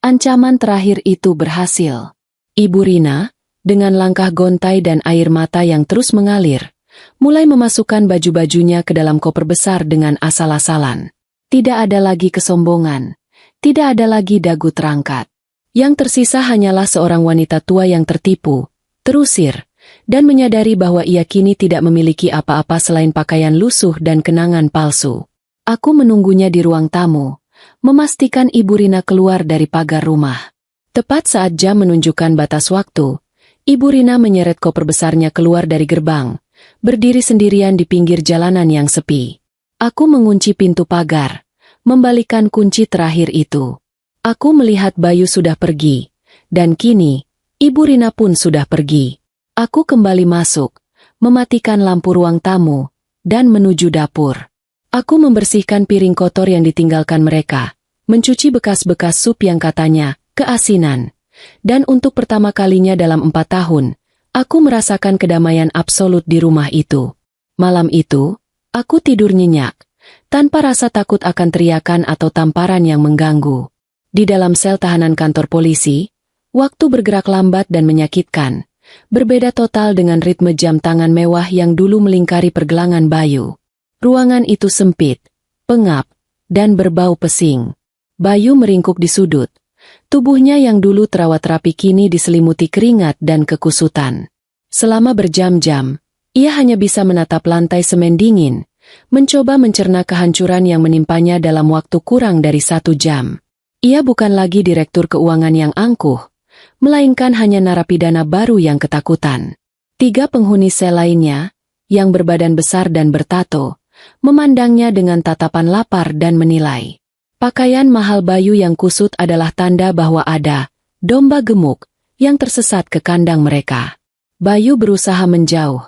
Ancaman terakhir itu berhasil. Ibu Rina, dengan langkah gontai dan air mata yang terus mengalir, mulai memasukkan baju-bajunya ke dalam koper besar dengan asal-asalan. Tidak ada lagi kesombongan, tidak ada lagi dagu terangkat. Yang tersisa hanyalah seorang wanita tua yang tertipu, terusir, dan menyadari bahwa ia kini tidak memiliki apa-apa selain pakaian lusuh dan kenangan palsu. Aku menunggunya di ruang tamu, memastikan Ibu Rina keluar dari pagar rumah. Tepat saat jam menunjukkan batas waktu, Ibu Rina menyeret koper besarnya keluar dari gerbang, berdiri sendirian di pinggir jalanan yang sepi. Aku mengunci pintu pagar, membalikan kunci terakhir itu. Aku melihat Bayu sudah pergi, dan kini, Ibu Rina pun sudah pergi. Aku kembali masuk, mematikan lampu ruang tamu, dan menuju dapur. Aku membersihkan piring kotor yang ditinggalkan mereka, mencuci bekas-bekas sup yang katanya keasinan. Dan untuk pertama kalinya dalam 4 tahun, aku merasakan kedamaian absolut di rumah itu. Malam itu, aku tidur nyenyak, tanpa rasa takut akan teriakan atau tamparan yang mengganggu. Di dalam sel tahanan kantor polisi, waktu bergerak lambat dan menyakitkan, berbeda total dengan ritme jam tangan mewah yang dulu melingkari pergelangan Bayu. Ruangan itu sempit, pengap, dan berbau pesing. Bayu meringkuk di sudut, Tubuhnya yang dulu terawat rapi kini diselimuti keringat dan kekusutan. Selama berjam-jam, ia hanya bisa menatap lantai semen dingin, mencoba mencerna kehancuran yang menimpanya dalam waktu kurang dari 1 jam. Ia bukan lagi direktur keuangan yang angkuh, melainkan hanya narapidana baru yang ketakutan. 3 penghuni sel lainnya, yang berbadan besar dan bertato, memandangnya dengan tatapan lapar dan menilai. Pakaian mahal Bayu yang kusut adalah tanda bahwa ada domba gemuk yang tersesat ke kandang mereka. Bayu berusaha menjauh,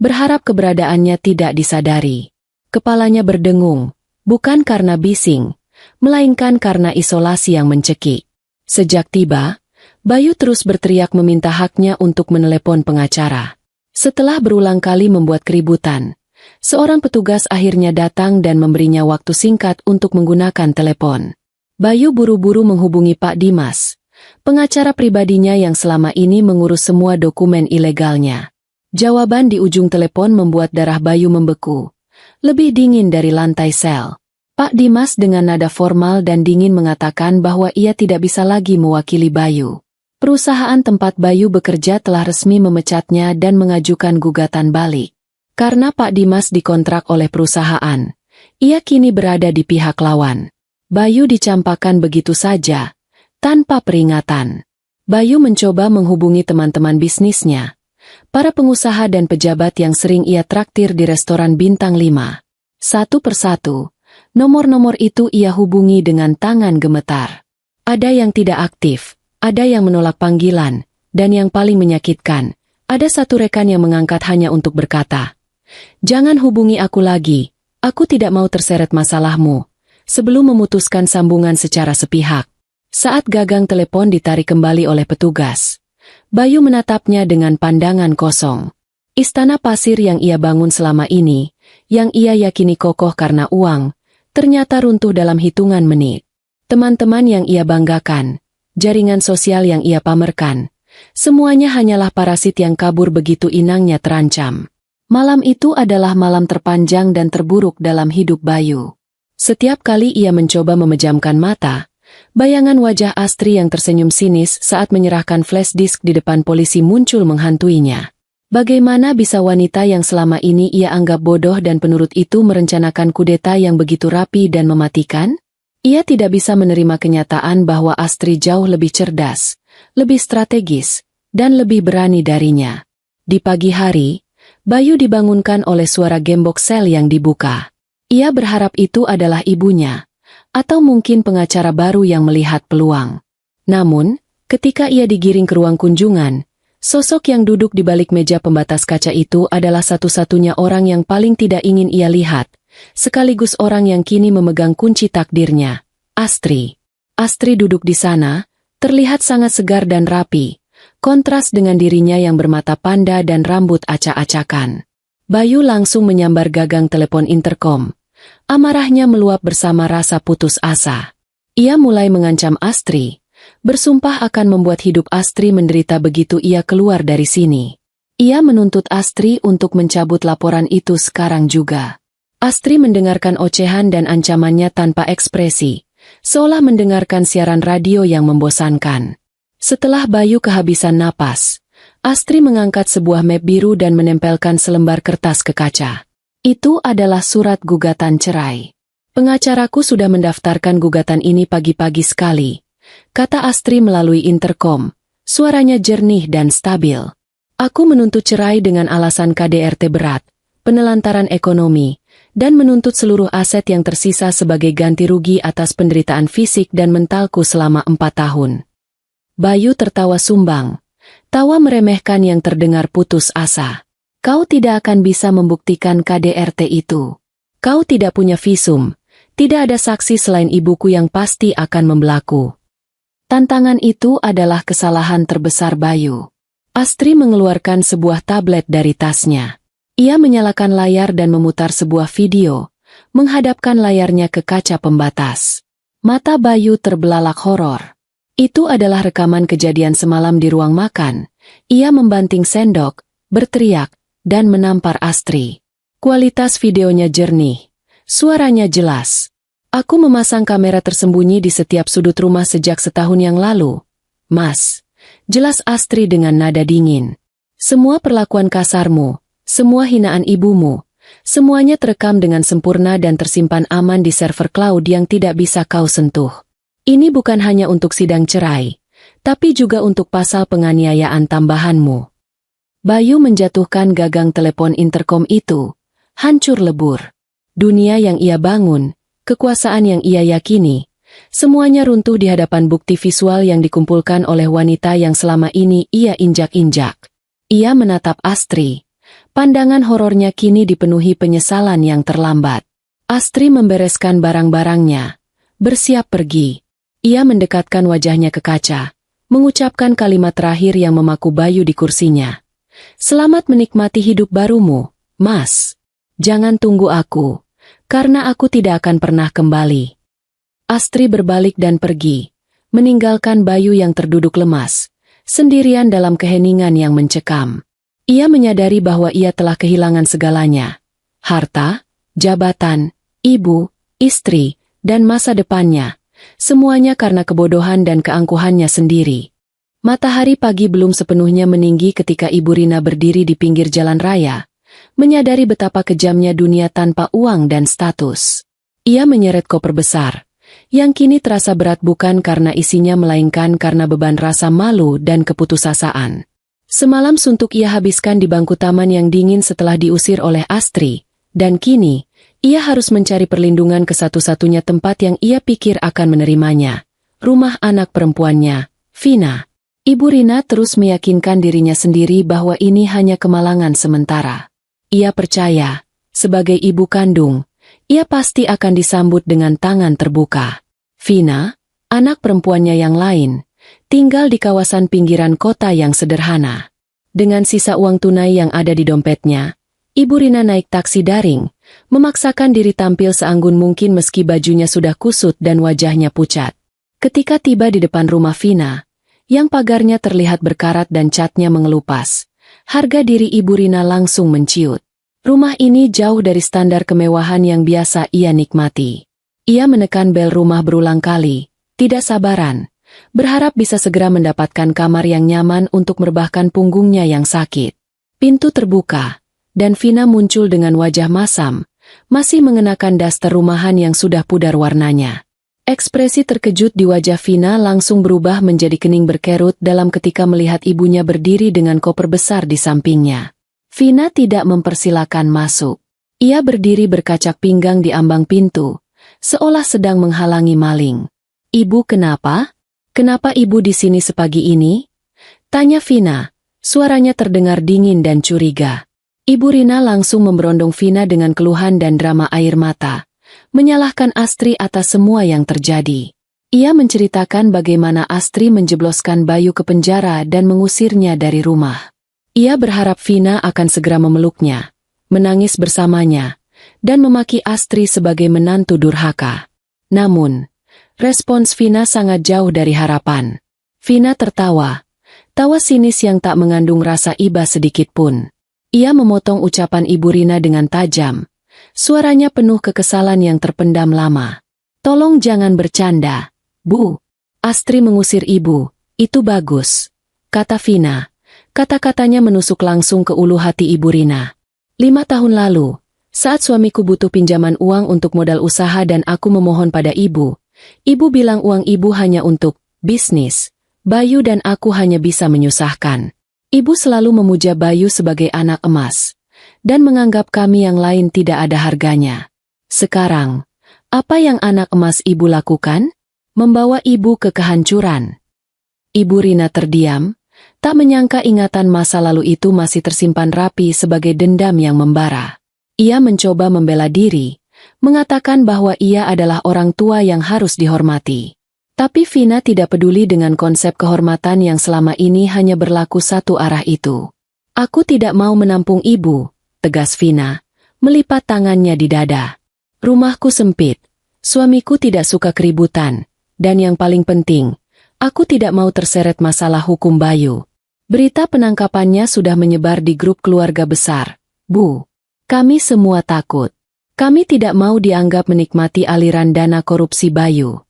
berharap keberadaannya tidak disadari. Kepalanya berdengung, bukan karena bising, melainkan karena isolasi yang mencekik. Sejak tiba, Bayu terus berteriak meminta haknya untuk menelepon pengacara. Setelah berulang kali membuat keributan, seorang petugas akhirnya datang dan memberinya waktu singkat untuk menggunakan telepon. Bayu buru-buru menghubungi Pak Dimas, pengacara pribadinya yang selama ini mengurus semua dokumen ilegalnya. Jawaban di ujung telepon membuat darah Bayu membeku, lebih dingin dari lantai sel. Pak Dimas dengan nada formal dan dingin mengatakan bahwa ia tidak bisa lagi mewakili Bayu. Perusahaan tempat Bayu bekerja telah resmi memecatnya dan mengajukan gugatan balik. Karena Pak Dimas dikontrak oleh perusahaan, ia kini berada di pihak lawan. Bayu dicampakkan begitu saja, tanpa peringatan. Bayu mencoba menghubungi teman-teman bisnisnya, para pengusaha dan pejabat yang sering ia traktir di restoran bintang 5. Satu persatu, nomor-nomor itu ia hubungi dengan tangan gemetar. Ada yang tidak aktif, ada yang menolak panggilan, dan yang paling menyakitkan, ada satu rekan yang mengangkat hanya untuk berkata, "Jangan hubungi aku lagi, aku tidak mau terseret masalahmu," sebelum memutuskan sambungan secara sepihak. Saat gagang telepon ditarik kembali oleh petugas, Bayu menatapnya dengan pandangan kosong. Istana pasir yang ia bangun selama ini, yang ia yakini kokoh karena uang, ternyata runtuh dalam hitungan menit. Teman-teman yang ia banggakan, jaringan sosial yang ia pamerkan, semuanya hanyalah parasit yang kabur begitu inangnya terancam. Malam itu adalah malam terpanjang dan terburuk dalam hidup Bayu. Setiap kali ia mencoba memejamkan mata, bayangan wajah Astri yang tersenyum sinis saat menyerahkan flash disk di depan polisi muncul menghantuinya. Bagaimana bisa wanita yang selama ini ia anggap bodoh dan penurut itu merencanakan kudeta yang begitu rapi dan mematikan? Ia tidak bisa menerima kenyataan bahwa Astri jauh lebih cerdas, lebih strategis, dan lebih berani darinya. Di pagi hari, Bayu dibangunkan oleh suara gembok sel yang dibuka. Ia berharap itu adalah ibunya, atau mungkin pengacara baru yang melihat peluang. Namun, ketika ia digiring ke ruang kunjungan, sosok yang duduk di balik meja pembatas kaca itu adalah satu-satunya orang yang paling tidak ingin ia lihat, sekaligus orang yang kini memegang kunci takdirnya, Astri. Astri duduk di sana, terlihat sangat segar dan rapi, kontras dengan dirinya yang bermata panda dan rambut acak-acakan. Bayu langsung menyambar gagang telepon interkom. Amarahnya meluap bersama rasa putus asa. Ia mulai mengancam Astri, bersumpah akan membuat hidup Astri menderita begitu ia keluar dari sini. Ia menuntut Astri untuk mencabut laporan itu sekarang juga. Astri mendengarkan ocehan dan ancamannya tanpa ekspresi, seolah mendengarkan siaran radio yang membosankan. Setelah Bayu kehabisan napas, Astri mengangkat sebuah map biru dan menempelkan selembar kertas ke kaca. Itu adalah surat gugatan cerai. "Pengacaraku sudah mendaftarkan gugatan ini pagi-pagi sekali," kata Astri melalui interkom, suaranya jernih dan stabil. "Aku menuntut cerai dengan alasan KDRT berat, penelantaran ekonomi, dan menuntut seluruh aset yang tersisa sebagai ganti rugi atas penderitaan fisik dan mentalku selama 4 tahun. Bayu tertawa sumbang, tawa meremehkan yang terdengar putus asa. "Kau tidak akan bisa membuktikan KDRT itu. Kau tidak punya visum, tidak ada saksi selain ibuku yang pasti akan membelaku." Tantangan itu adalah kesalahan terbesar Bayu. Astri mengeluarkan sebuah tablet dari tasnya. Ia menyalakan layar dan memutar sebuah video, menghadapkan layarnya ke kaca pembatas. Mata Bayu terbelalak horor. Itu adalah rekaman kejadian semalam di ruang makan. Ia membanting sendok, berteriak, dan menampar Astri. Kualitas videonya jernih, suaranya jelas. Aku memasang kamera tersembunyi di setiap sudut rumah sejak setahun yang lalu. Mas, jelas Astri dengan nada dingin. Semua perlakuan kasarmu, semua hinaan ibumu, semuanya terekam dengan sempurna dan tersimpan aman di server cloud yang tidak bisa kau sentuh. Ini bukan hanya untuk sidang cerai, tapi juga untuk pasal penganiayaan tambahanmu. Bayu menjatuhkan gagang telepon interkom itu. Hancur lebur. Dunia yang ia bangun, kekuasaan yang ia yakini, semuanya runtuh di hadapan bukti visual yang dikumpulkan oleh wanita yang selama ini ia injak-injak. Ia menatap Astri. Pandangan horornya kini dipenuhi penyesalan yang terlambat. Astri membereskan barang-barangnya, bersiap pergi. Ia mendekatkan wajahnya ke kaca, mengucapkan kalimat terakhir yang memaku Bayu di kursinya. Selamat menikmati hidup barumu, Mas. Jangan tunggu aku. Karena aku tidak akan pernah kembali. Astri berbalik dan pergi, meninggalkan Bayu yang terduduk lemas, sendirian dalam keheningan yang mencekam. Ia menyadari bahwa ia telah kehilangan segalanya. Harta, jabatan, ibu, istri, dan masa depannya. Semuanya karena kebodohan dan keangkuhannya sendiri. Matahari pagi belum sepenuhnya meninggi ketika Ibu Rina berdiri di pinggir jalan raya, menyadari betapa kejamnya dunia tanpa uang dan status. Ia menyeret koper besar, yang kini terasa berat bukan karena isinya melainkan karena beban rasa malu dan keputusasaan. Semalam suntuk ia habiskan di bangku taman yang dingin setelah diusir oleh Astri, dan kini, ia harus mencari perlindungan ke satu-satunya tempat yang ia pikir akan menerimanya, rumah anak perempuannya, Vina. Ibu Rina terus meyakinkan dirinya sendiri bahwa ini hanya kemalangan sementara. Ia percaya, sebagai ibu kandung, ia pasti akan disambut dengan tangan terbuka. Vina, anak perempuannya yang lain, tinggal di kawasan pinggiran kota yang sederhana. Dengan sisa uang tunai yang ada di dompetnya, Ibu Rina naik taksi daring, memaksakan diri tampil seanggun mungkin meski bajunya sudah kusut dan wajahnya pucat. Ketika tiba di depan rumah Vina, yang pagarnya terlihat berkarat dan catnya mengelupas, harga diri Ibu Rina langsung menciut. Rumah ini jauh dari standar kemewahan yang biasa ia nikmati. Ia menekan bel rumah berulang kali, tidak sabaran, berharap bisa segera mendapatkan kamar yang nyaman untuk merebahkan punggungnya yang sakit. Pintu terbuka, dan Vina muncul dengan wajah masam, masih mengenakan daster rumahan yang sudah pudar warnanya. Ekspresi terkejut di wajah Vina langsung berubah menjadi kening berkerut dalam ketika melihat ibunya berdiri dengan koper besar di sampingnya. Vina tidak mempersilakan masuk. Ia berdiri berkacak pinggang di ambang pintu, seolah sedang menghalangi maling. "Ibu kenapa? Kenapa ibu di sini sepagi ini?" tanya Vina. Suaranya terdengar dingin dan curiga. Ibu Rina langsung memberondong Vina dengan keluhan dan drama air mata, menyalahkan Astri atas semua yang terjadi. Ia menceritakan bagaimana Astri menjebloskan Bayu ke penjara dan mengusirnya dari rumah. Ia berharap Vina akan segera memeluknya, menangis bersamanya, dan memaki Astri sebagai menantu durhaka. Namun, respons Vina sangat jauh dari harapan. Vina tertawa, tawa sinis yang tak mengandung rasa iba sedikit pun. Ia memotong ucapan Ibu Rina dengan tajam, suaranya penuh kekesalan yang terpendam lama. "Tolong jangan bercanda, Bu." "Astri mengusir ibu, itu bagus," kata Vina. Kata-katanya menusuk langsung ke ulu hati Ibu Rina. 5 tahun lalu, saat suamiku butuh pinjaman uang untuk modal usaha dan aku memohon pada ibu bilang uang ibu hanya untuk bisnis. Bayu dan aku hanya bisa menyusahkan. Ibu selalu memuja Bayu sebagai anak emas, dan menganggap kami yang lain tidak ada harganya. Sekarang, apa yang anak emas ibu lakukan? Membawa ibu ke kehancuran. Ibu Rina terdiam, tak menyangka ingatan masa lalu itu masih tersimpan rapi sebagai dendam yang membara. Ia mencoba membela diri, mengatakan bahwa ia adalah orang tua yang harus dihormati. Tapi Vina tidak peduli dengan konsep kehormatan yang selama ini hanya berlaku satu arah itu. "Aku tidak mau menampung ibu," tegas Vina, melipat tangannya di dada. "Rumahku sempit, suamiku tidak suka keributan, dan yang paling penting, aku tidak mau terseret masalah hukum Bayu." Berita penangkapannya sudah menyebar di grup keluarga besar. "Bu, kami semua takut. Kami tidak mau dianggap menikmati aliran dana korupsi Bayu.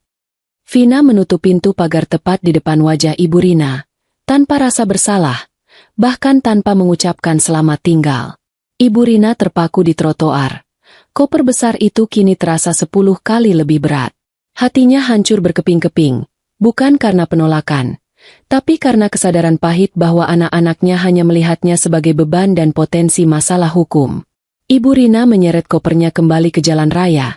Vina menutup pintu pagar tepat di depan wajah Ibu Rina, tanpa rasa bersalah, bahkan tanpa mengucapkan selamat tinggal. Ibu Rina terpaku di trotoar. Koper besar itu kini terasa 10 kali lebih berat. Hatinya hancur berkeping-keping, bukan karena penolakan, tapi karena kesadaran pahit bahwa anak-anaknya hanya melihatnya sebagai beban dan potensi masalah hukum. Ibu Rina menyeret kopernya kembali ke jalan raya,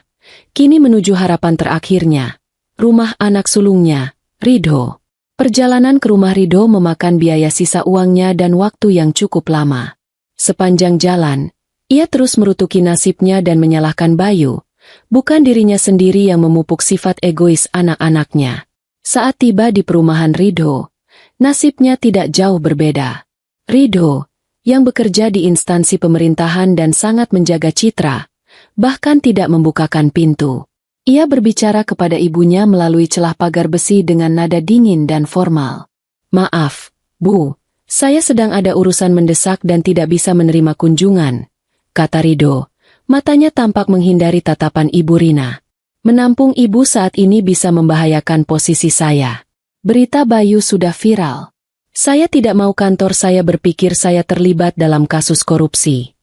kini menuju harapan terakhirnya, rumah anak sulungnya, Ridho. Perjalanan ke rumah Ridho memakan biaya sisa uangnya dan waktu yang cukup lama. Sepanjang jalan, ia terus merutuki nasibnya dan menyalahkan Bayu, bukan dirinya sendiri yang memupuk sifat egois anak-anaknya. Saat tiba di perumahan Ridho, nasibnya tidak jauh berbeda. Ridho, yang bekerja di instansi pemerintahan dan sangat menjaga citra, bahkan tidak membukakan pintu. Ia berbicara kepada ibunya melalui celah pagar besi dengan nada dingin dan formal. "Maaf, Bu, saya sedang ada urusan mendesak dan tidak bisa menerima kunjungan," kata Ridho. Matanya tampak menghindari tatapan Ibu Rina. "Menampung ibu saat ini bisa membahayakan posisi saya. Berita Bayu sudah viral. Saya tidak mau kantor saya berpikir saya terlibat dalam kasus korupsi."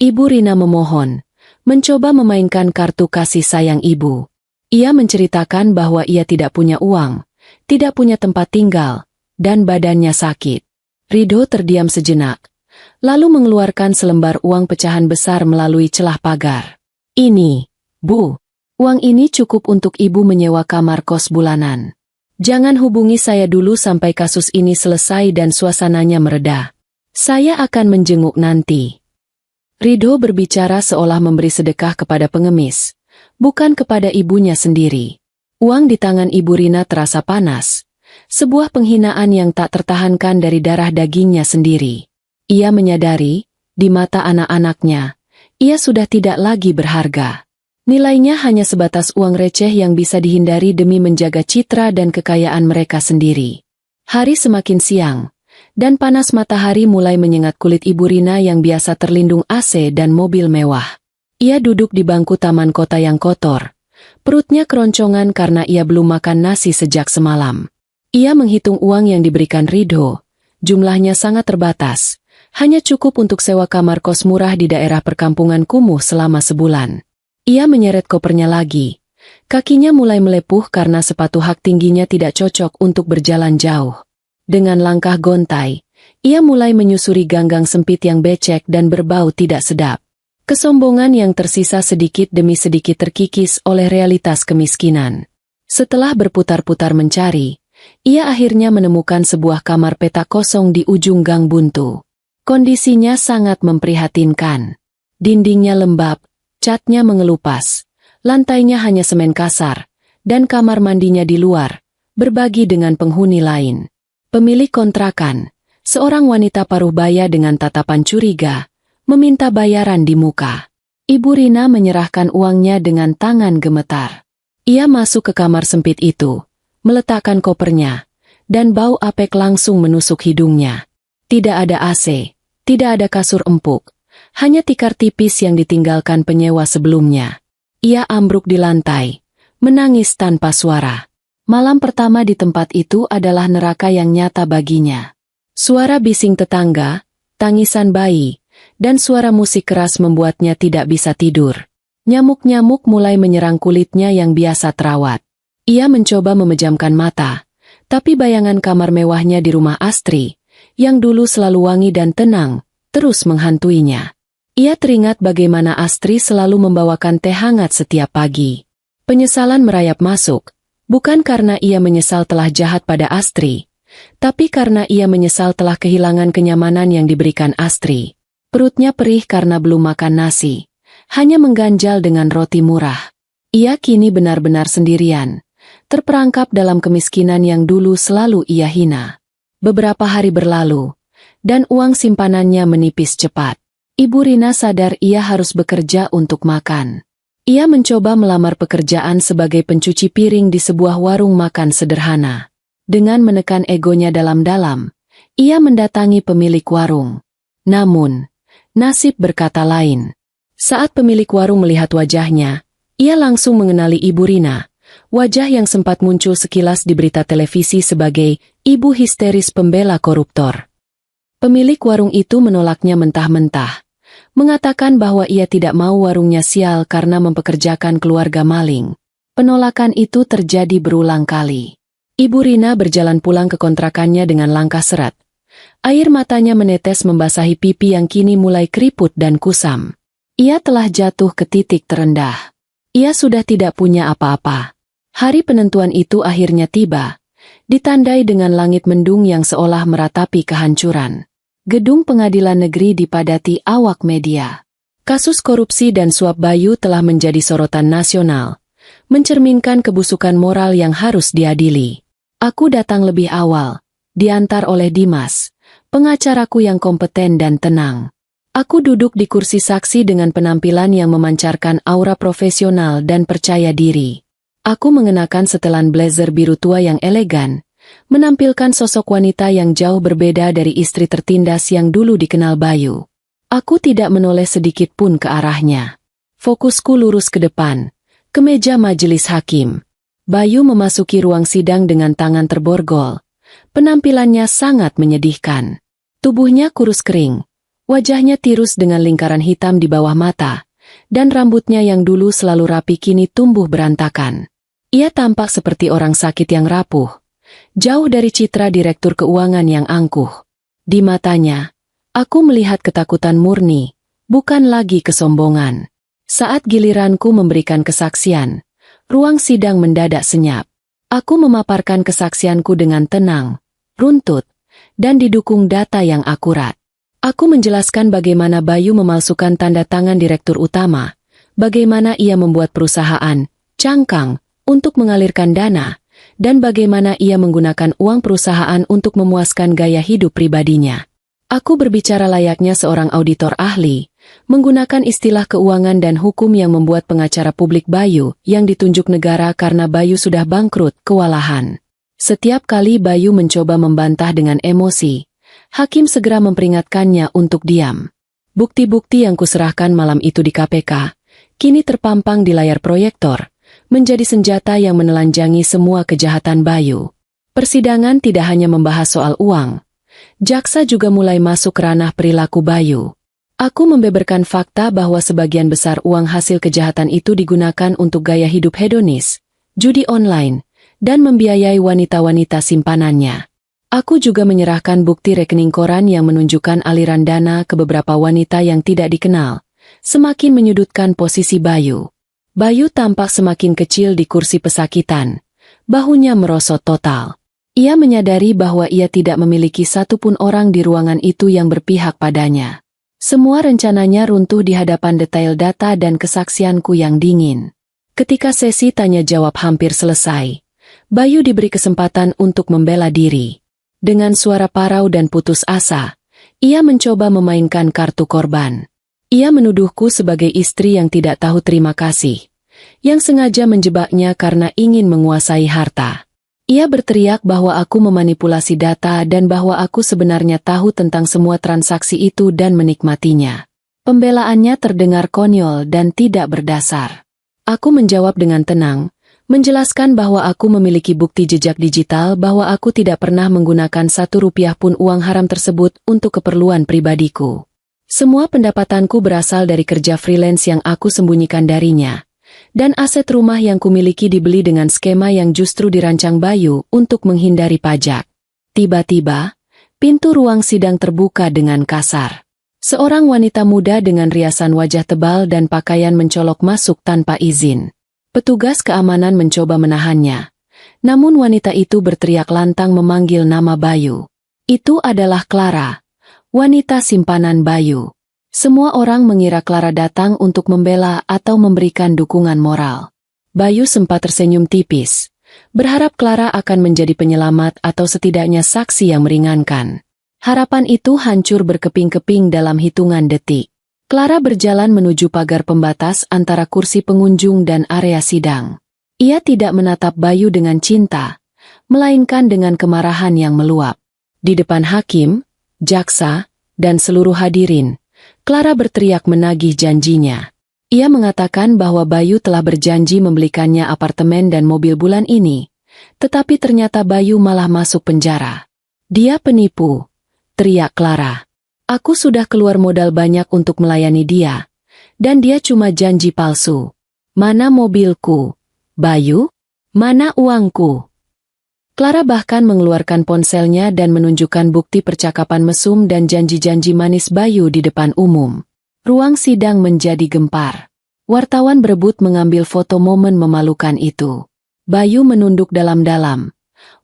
Ibu Rina memohon, mencoba memainkan kartu kasih sayang ibu. Ia menceritakan bahwa ia tidak punya uang, tidak punya tempat tinggal, dan badannya sakit. Ridho terdiam sejenak, lalu mengeluarkan selembar uang pecahan besar melalui celah pagar. "Ini, Bu, uang ini cukup untuk ibu menyewa kamar kos bulanan. Jangan hubungi saya dulu sampai kasus ini selesai dan suasananya mereda. Saya akan menjenguk nanti." Ridho berbicara seolah memberi sedekah kepada pengemis, bukan kepada ibunya sendiri. Uang di tangan Ibu Rina terasa panas, sebuah penghinaan yang tak tertahankan dari darah dagingnya sendiri. Ia menyadari, di mata anak-anaknya, ia sudah tidak lagi berharga. Nilainya hanya sebatas uang receh yang bisa dihindari demi menjaga citra dan kekayaan mereka sendiri. Hari semakin siang, dan panas matahari mulai menyengat kulit Ibu Rina yang biasa terlindung AC dan mobil mewah. Ia duduk di bangku taman kota yang kotor. Perutnya keroncongan karena ia belum makan nasi sejak semalam. Ia menghitung uang yang diberikan Ridho. Jumlahnya sangat terbatas, hanya cukup untuk sewa kamar kos murah di daerah perkampungan kumuh selama sebulan. Ia menyeret kopernya lagi. Kakinya mulai melepuh karena sepatu hak tingginya tidak cocok untuk berjalan jauh. Dengan langkah gontai, ia mulai menyusuri ganggang sempit yang becek dan berbau tidak sedap. Kesombongan yang tersisa sedikit demi sedikit terkikis oleh realitas kemiskinan. Setelah berputar-putar mencari, ia akhirnya menemukan sebuah kamar petak kosong di ujung gang buntu. Kondisinya sangat memprihatinkan. Dindingnya lembab, catnya mengelupas, lantainya hanya semen kasar, dan kamar mandinya di luar, berbagi dengan penghuni lain. Pemilik kontrakan, seorang wanita paruh baya dengan tatapan curiga, meminta bayaran di muka. Ibu Rina menyerahkan uangnya dengan tangan gemetar. Ia masuk ke kamar sempit itu, meletakkan kopernya, dan bau apek langsung menusuk hidungnya. Tidak ada AC, tidak ada kasur empuk, hanya tikar tipis yang ditinggalkan penyewa sebelumnya. Ia ambruk di lantai, menangis tanpa suara. Malam pertama di tempat itu adalah neraka yang nyata baginya. Suara bising tetangga, tangisan bayi, dan suara musik keras membuatnya tidak bisa tidur. Nyamuk-nyamuk mulai menyerang kulitnya yang biasa terawat. Ia mencoba memejamkan mata, tapi bayangan kamar mewahnya di rumah Astri, yang dulu selalu wangi dan tenang, terus menghantuinya. Ia teringat bagaimana Astri selalu membawakan teh hangat setiap pagi. Penyesalan merayap masuk, bukan karena ia menyesal telah jahat pada Astri, tapi karena ia menyesal telah kehilangan kenyamanan yang diberikan Astri. Perutnya perih karena belum makan nasi, hanya mengganjal dengan roti murah. Ia kini benar-benar sendirian, terperangkap dalam kemiskinan yang dulu selalu ia hina. Beberapa hari berlalu, dan uang simpanannya menipis cepat. Ibu Rina sadar ia harus bekerja untuk makan. Ia mencoba melamar pekerjaan sebagai pencuci piring di sebuah warung makan sederhana. Dengan menekan egonya dalam-dalam, ia mendatangi pemilik warung. Namun, nasib berkata lain. Saat pemilik warung melihat wajahnya, ia langsung mengenali Ibu Rina, wajah yang sempat muncul sekilas di berita televisi sebagai ibu histeris pembela koruptor. Pemilik warung itu menolaknya mentah-mentah, mengatakan bahwa ia tidak mau warungnya sial karena mempekerjakan keluarga maling. Penolakan itu terjadi berulang kali. Ibu Rina berjalan pulang ke kontrakannya dengan langkah seret. Air matanya menetes membasahi pipi yang kini mulai keriput dan kusam. Ia telah jatuh ke titik terendah. Ia sudah tidak punya apa-apa. Hari penentuan itu akhirnya tiba, ditandai dengan langit mendung yang seolah meratapi kehancuran. Gedung pengadilan negeri dipadati awak media. Kasus korupsi dan suap Bayu telah menjadi sorotan nasional, mencerminkan kebusukan moral yang harus diadili. Aku datang lebih awal, diantar oleh Dimas, pengacaraku yang kompeten dan tenang. Aku duduk di kursi saksi dengan penampilan yang memancarkan aura profesional dan percaya diri. Aku mengenakan setelan blazer biru tua yang elegan, menampilkan sosok wanita yang jauh berbeda dari istri tertindas yang dulu dikenal Bayu. Aku tidak menoleh sedikit pun ke arahnya. Fokusku lurus ke depan, ke meja majelis hakim. Bayu memasuki ruang sidang dengan tangan terborgol. Penampilannya sangat menyedihkan. Tubuhnya kurus kering, wajahnya tirus dengan lingkaran hitam di bawah mata, dan rambutnya yang dulu selalu rapi kini tumbuh berantakan. Ia tampak seperti orang sakit yang rapuh, jauh dari citra direktur keuangan yang angkuh. Di matanya, aku melihat ketakutan murni, bukan lagi kesombongan. Saat giliranku memberikan kesaksian, ruang sidang mendadak senyap. Aku memaparkan kesaksianku dengan tenang, runtut, dan didukung data yang akurat. Aku menjelaskan bagaimana Bayu memalsukan tanda tangan direktur utama, bagaimana ia membuat perusahaan cangkang untuk mengalirkan dana, dan bagaimana ia menggunakan uang perusahaan untuk memuaskan gaya hidup pribadinya. Aku berbicara layaknya seorang auditor ahli, menggunakan istilah keuangan dan hukum yang membuat pengacara publik Bayu yang ditunjuk negara karena Bayu sudah bangkrut kewalahan. Setiap kali Bayu mencoba membantah dengan emosi, hakim segera memperingatkannya untuk diam. Bukti-bukti yang kuserahkan malam itu di KPK, kini terpampang di layar proyektor, menjadi senjata yang menelanjangi semua kejahatan Bayu. Persidangan tidak hanya membahas soal uang, jaksa juga mulai masuk ranah perilaku Bayu. Aku membeberkan fakta bahwa sebagian besar uang hasil kejahatan itu digunakan untuk gaya hidup hedonis, judi online, dan membiayai wanita-wanita simpanannya. Aku juga menyerahkan bukti rekening koran yang menunjukkan aliran dana ke beberapa wanita yang tidak dikenal, semakin menyudutkan posisi Bayu. Bayu tampak semakin kecil di kursi pesakitan, bahunya merosot total. Ia menyadari bahwa ia tidak memiliki satupun orang di ruangan itu yang berpihak padanya. Semua rencananya runtuh di hadapan detail data dan kesaksianku yang dingin. Ketika sesi tanya jawab hampir selesai, Bayu diberi kesempatan untuk membela diri. Dengan suara parau dan putus asa, ia mencoba memainkan kartu korban. Ia menuduhku sebagai istri yang tidak tahu terima kasih, yang sengaja menjebaknya karena ingin menguasai harta. Ia berteriak bahwa aku memanipulasi data dan bahwa aku sebenarnya tahu tentang semua transaksi itu dan menikmatinya. Pembelaannya terdengar konyol dan tidak berdasar. Aku menjawab dengan tenang, menjelaskan bahwa aku memiliki bukti jejak digital bahwa aku tidak pernah menggunakan 1 rupiah pun uang haram tersebut untuk keperluan pribadiku. Semua pendapatanku berasal dari kerja freelance yang aku sembunyikan darinya. Dan aset rumah yang kumiliki dibeli dengan skema yang justru dirancang Bayu untuk menghindari pajak. Tiba-tiba, pintu ruang sidang terbuka dengan kasar. Seorang wanita muda dengan riasan wajah tebal dan pakaian mencolok masuk tanpa izin. Petugas keamanan mencoba menahannya. Namun wanita itu berteriak lantang memanggil nama Bayu. Itu adalah Clara, wanita simpanan Bayu. Semua orang mengira Clara datang untuk membela atau memberikan dukungan moral. Bayu sempat tersenyum tipis, berharap Clara akan menjadi penyelamat atau setidaknya saksi yang meringankan. Harapan itu hancur berkeping-keping dalam hitungan detik. Clara berjalan menuju pagar pembatas antara kursi pengunjung dan area sidang. Ia tidak menatap Bayu dengan cinta, melainkan dengan kemarahan yang meluap. Di depan hakim, jaksa, dan seluruh hadirin, Clara berteriak menagih janjinya. Ia mengatakan bahwa Bayu telah berjanji membelikannya apartemen dan mobil bulan ini, tetapi ternyata Bayu malah masuk penjara. Dia penipu, teriak Clara. Aku sudah keluar modal banyak untuk melayani dia, dan dia cuma janji palsu. Mana mobilku? Bayu? Mana uangku? Clara bahkan mengeluarkan ponselnya dan menunjukkan bukti percakapan mesum dan janji-janji manis Bayu di depan umum. Ruang sidang menjadi gempar. Wartawan berebut mengambil foto momen memalukan itu. Bayu menunduk dalam-dalam.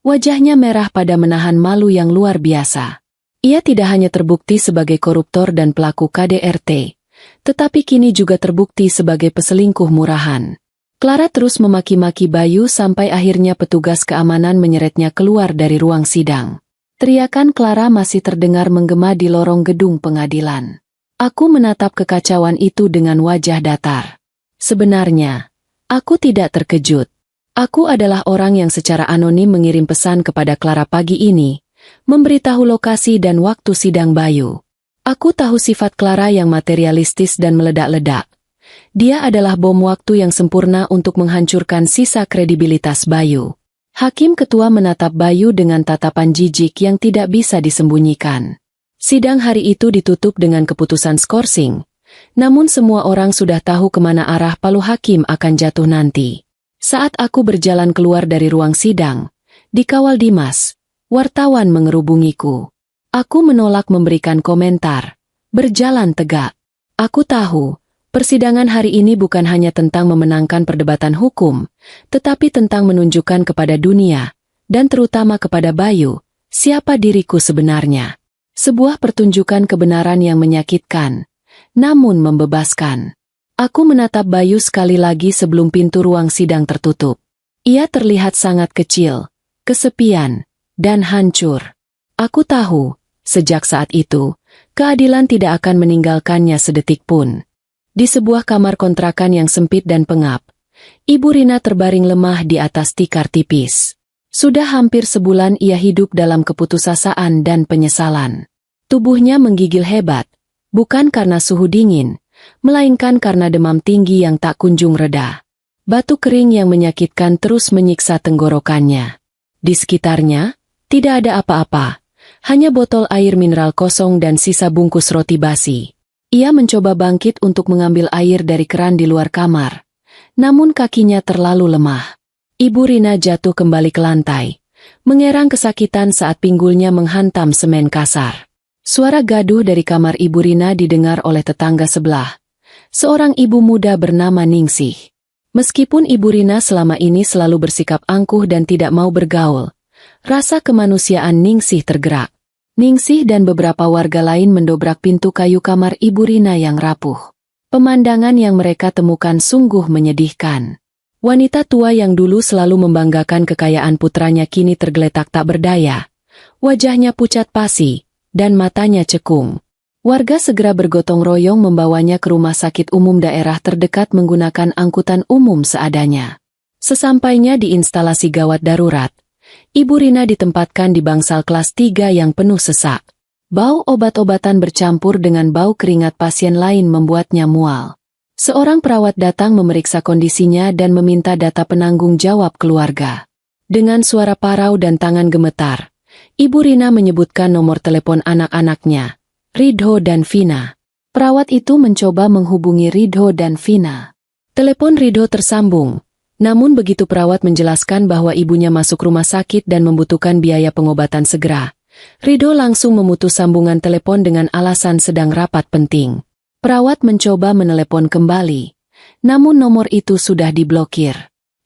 Wajahnya merah pada menahan malu yang luar biasa. Ia tidak hanya terbukti sebagai koruptor dan pelaku KDRT, tetapi kini juga terbukti sebagai peselingkuh murahan. Clara terus memaki-maki Bayu sampai akhirnya petugas keamanan menyeretnya keluar dari ruang sidang. Teriakan Clara masih terdengar menggema di lorong gedung pengadilan. Aku menatap kekacauan itu dengan wajah datar. Sebenarnya, aku tidak terkejut. Aku adalah orang yang secara anonim mengirim pesan kepada Clara pagi ini, memberitahu lokasi dan waktu sidang Bayu. Aku tahu sifat Clara yang materialistis dan meledak-ledak. Dia adalah bom waktu yang sempurna untuk menghancurkan sisa kredibilitas Bayu. Hakim ketua menatap Bayu dengan tatapan jijik yang tidak bisa disembunyikan. Sidang hari itu ditutup dengan keputusan skorsing, namun semua orang sudah tahu kemana arah palu hakim akan jatuh nanti. Saat aku berjalan keluar dari ruang sidang, dikawal Dimas, wartawan mengerubungiku. Aku menolak memberikan komentar, berjalan tegak. Aku tahu, persidangan hari ini bukan hanya tentang memenangkan perdebatan hukum, tetapi tentang menunjukkan kepada dunia, dan terutama kepada Bayu, siapa diriku sebenarnya. Sebuah pertunjukan kebenaran yang menyakitkan, namun membebaskan. Aku menatap Bayu sekali lagi sebelum pintu ruang sidang tertutup. Ia terlihat sangat kecil, kesepian, dan hancur. Aku tahu, sejak saat itu, keadilan tidak akan meninggalkannya sedetik pun. Di sebuah kamar kontrakan yang sempit dan pengap, Ibu Rina terbaring lemah di atas tikar tipis. Sudah hampir sebulan ia hidup dalam keputusasaan dan penyesalan. Tubuhnya menggigil hebat, bukan karena suhu dingin, melainkan karena demam tinggi yang tak kunjung reda. Batu kering yang menyakitkan terus menyiksa tenggorokannya. Di sekitarnya, tidak ada apa-apa, hanya botol air mineral kosong dan sisa bungkus roti basi. Ia mencoba bangkit untuk mengambil air dari keran di luar kamar, namun kakinya terlalu lemah. Ibu Rina jatuh kembali ke lantai, mengerang kesakitan saat pinggulnya menghantam semen kasar. Suara gaduh dari kamar Ibu Rina didengar oleh tetangga sebelah, seorang ibu muda bernama Ningsih. Meskipun Ibu Rina selama ini selalu bersikap angkuh dan tidak mau bergaul, rasa kemanusiaan Ningsih tergerak. Ningsih dan beberapa warga lain mendobrak pintu kayu kamar Ibu Rina yang rapuh. Pemandangan yang mereka temukan sungguh menyedihkan. Wanita tua yang dulu selalu membanggakan kekayaan putranya kini tergeletak tak berdaya. Wajahnya pucat pasi, dan matanya cekung. Warga segera bergotong royong membawanya ke rumah sakit umum daerah terdekat menggunakan angkutan umum seadanya. Sesampainya di instalasi gawat darurat, Ibu Rina ditempatkan di bangsal kelas 3 yang penuh sesak. Bau obat-obatan bercampur dengan bau keringat pasien lain membuatnya mual. Seorang perawat datang memeriksa kondisinya dan meminta data penanggung jawab keluarga. Dengan suara parau dan tangan gemetar, Ibu Rina menyebutkan nomor telepon anak-anaknya, Ridho dan Vina. Perawat itu mencoba menghubungi Ridho dan Vina. Telepon Ridho tersambung. Namun begitu perawat menjelaskan bahwa ibunya masuk rumah sakit dan membutuhkan biaya pengobatan segera, Ridho langsung memutus sambungan telepon dengan alasan sedang rapat penting. Perawat mencoba menelepon kembali, namun nomor itu sudah diblokir.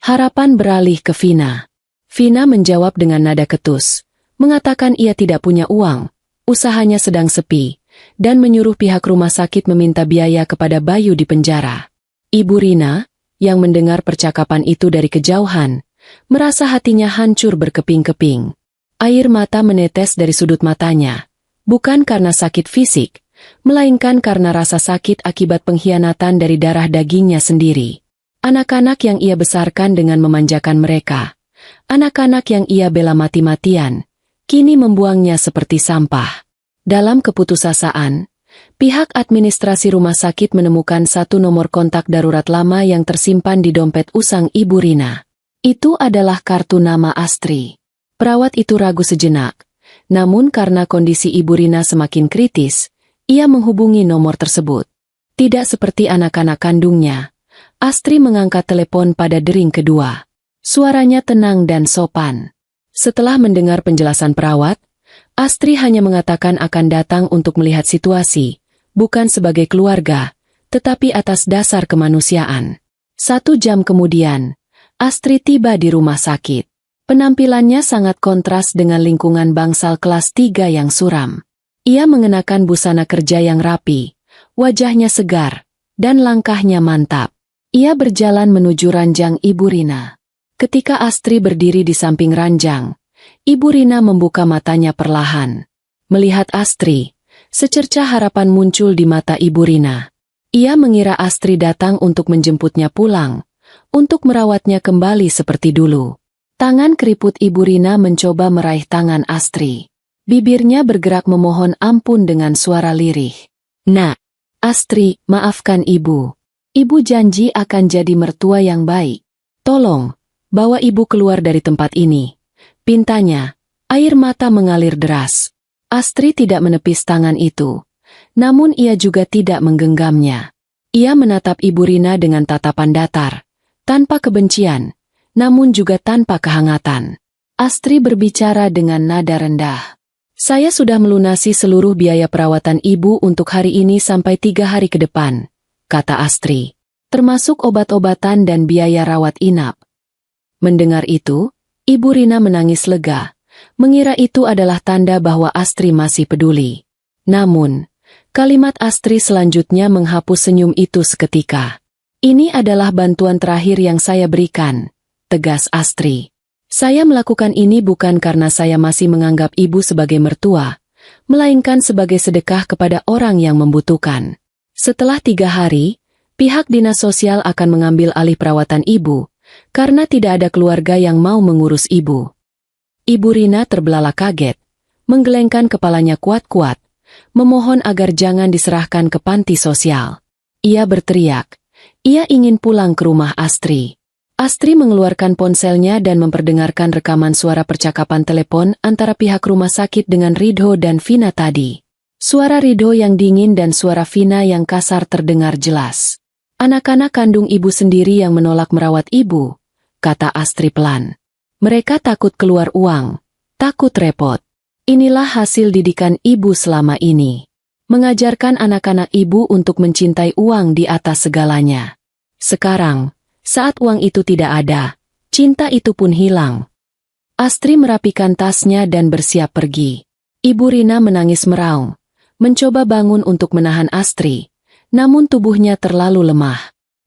Harapan beralih ke Vina. Vina menjawab dengan nada ketus, mengatakan ia tidak punya uang, usahanya sedang sepi, dan menyuruh pihak rumah sakit meminta biaya kepada Bayu di penjara. Ibu Rina, yang mendengar percakapan itu dari kejauhan, merasa hatinya hancur berkeping-keping. Air mata menetes dari sudut matanya, bukan karena sakit fisik, melainkan karena rasa sakit akibat pengkhianatan dari darah dagingnya sendiri. Anak-anak yang ia besarkan dengan memanjakan mereka, anak-anak yang ia bela mati-matian, kini membuangnya seperti sampah. Dalam keputusasaan, pihak administrasi rumah sakit menemukan satu nomor kontak darurat lama yang tersimpan di dompet usang Ibu Rina. Itu adalah kartu nama Astri. Perawat itu ragu sejenak, namun karena kondisi Ibu Rina semakin kritis, ia menghubungi nomor tersebut. Tidak seperti anak-anak kandungnya, Astri mengangkat telepon pada dering kedua. Suaranya tenang dan sopan. Setelah mendengar penjelasan perawat, Astri hanya mengatakan akan datang untuk melihat situasi, bukan sebagai keluarga, tetapi atas dasar kemanusiaan. 1 jam kemudian, Astri tiba di rumah sakit. Penampilannya sangat kontras dengan lingkungan bangsal kelas 3 yang suram. Ia mengenakan busana kerja yang rapi, wajahnya segar, dan langkahnya mantap. Ia berjalan menuju ranjang Ibu Rina. Ketika Astri berdiri di samping ranjang, Ibu Rina membuka matanya perlahan. Melihat Astri, secercah harapan muncul di mata Ibu Rina. Ia mengira Astri datang untuk menjemputnya pulang, untuk merawatnya kembali seperti dulu. Tangan keriput Ibu Rina mencoba meraih tangan Astri. Bibirnya bergerak memohon ampun dengan suara lirih. "Nak, Astri, maafkan Ibu. Ibu janji akan jadi mertua yang baik. Tolong, bawa Ibu keluar dari tempat ini," pintanya. Air mata mengalir deras. Astri tidak menepis tangan itu, namun ia juga tidak menggenggamnya. Ia menatap Ibu Rina dengan tatapan datar, tanpa kebencian, namun juga tanpa kehangatan. Astri berbicara dengan nada rendah. "Saya sudah melunasi seluruh biaya perawatan Ibu untuk hari ini sampai 3 hari ke depan," kata Astri, "termasuk obat-obatan dan biaya rawat inap." Mendengar itu, Ibu Rina menangis lega, mengira itu adalah tanda bahwa Astri masih peduli. Namun, kalimat Astri selanjutnya menghapus senyum itu seketika. "Ini adalah bantuan terakhir yang saya berikan," tegas Astri. "Saya melakukan ini bukan karena saya masih menganggap Ibu sebagai mertua, melainkan sebagai sedekah kepada orang yang membutuhkan. Setelah 3 hari, pihak dinas sosial akan mengambil alih perawatan Ibu, karena tidak ada keluarga yang mau mengurus Ibu." Ibu Rina terbelalak kaget, menggelengkan kepalanya kuat-kuat, memohon agar jangan diserahkan ke panti sosial. Ia berteriak, ia ingin pulang ke rumah Astri. Astri mengeluarkan ponselnya dan memperdengarkan rekaman suara percakapan telepon antara pihak rumah sakit dengan Ridho dan Vina tadi. Suara Ridho yang dingin dan suara Vina yang kasar terdengar jelas. "Anak-anak kandung Ibu sendiri yang menolak merawat Ibu," kata Astri pelan. "Mereka takut keluar uang, takut repot. Inilah hasil didikan Ibu selama ini. Mengajarkan anak-anak Ibu untuk mencintai uang di atas segalanya. Sekarang, saat uang itu tidak ada, cinta itu pun hilang." Astri merapikan tasnya dan bersiap pergi. Ibu Rina menangis meraung, mencoba bangun untuk menahan Astri, namun tubuhnya terlalu lemah.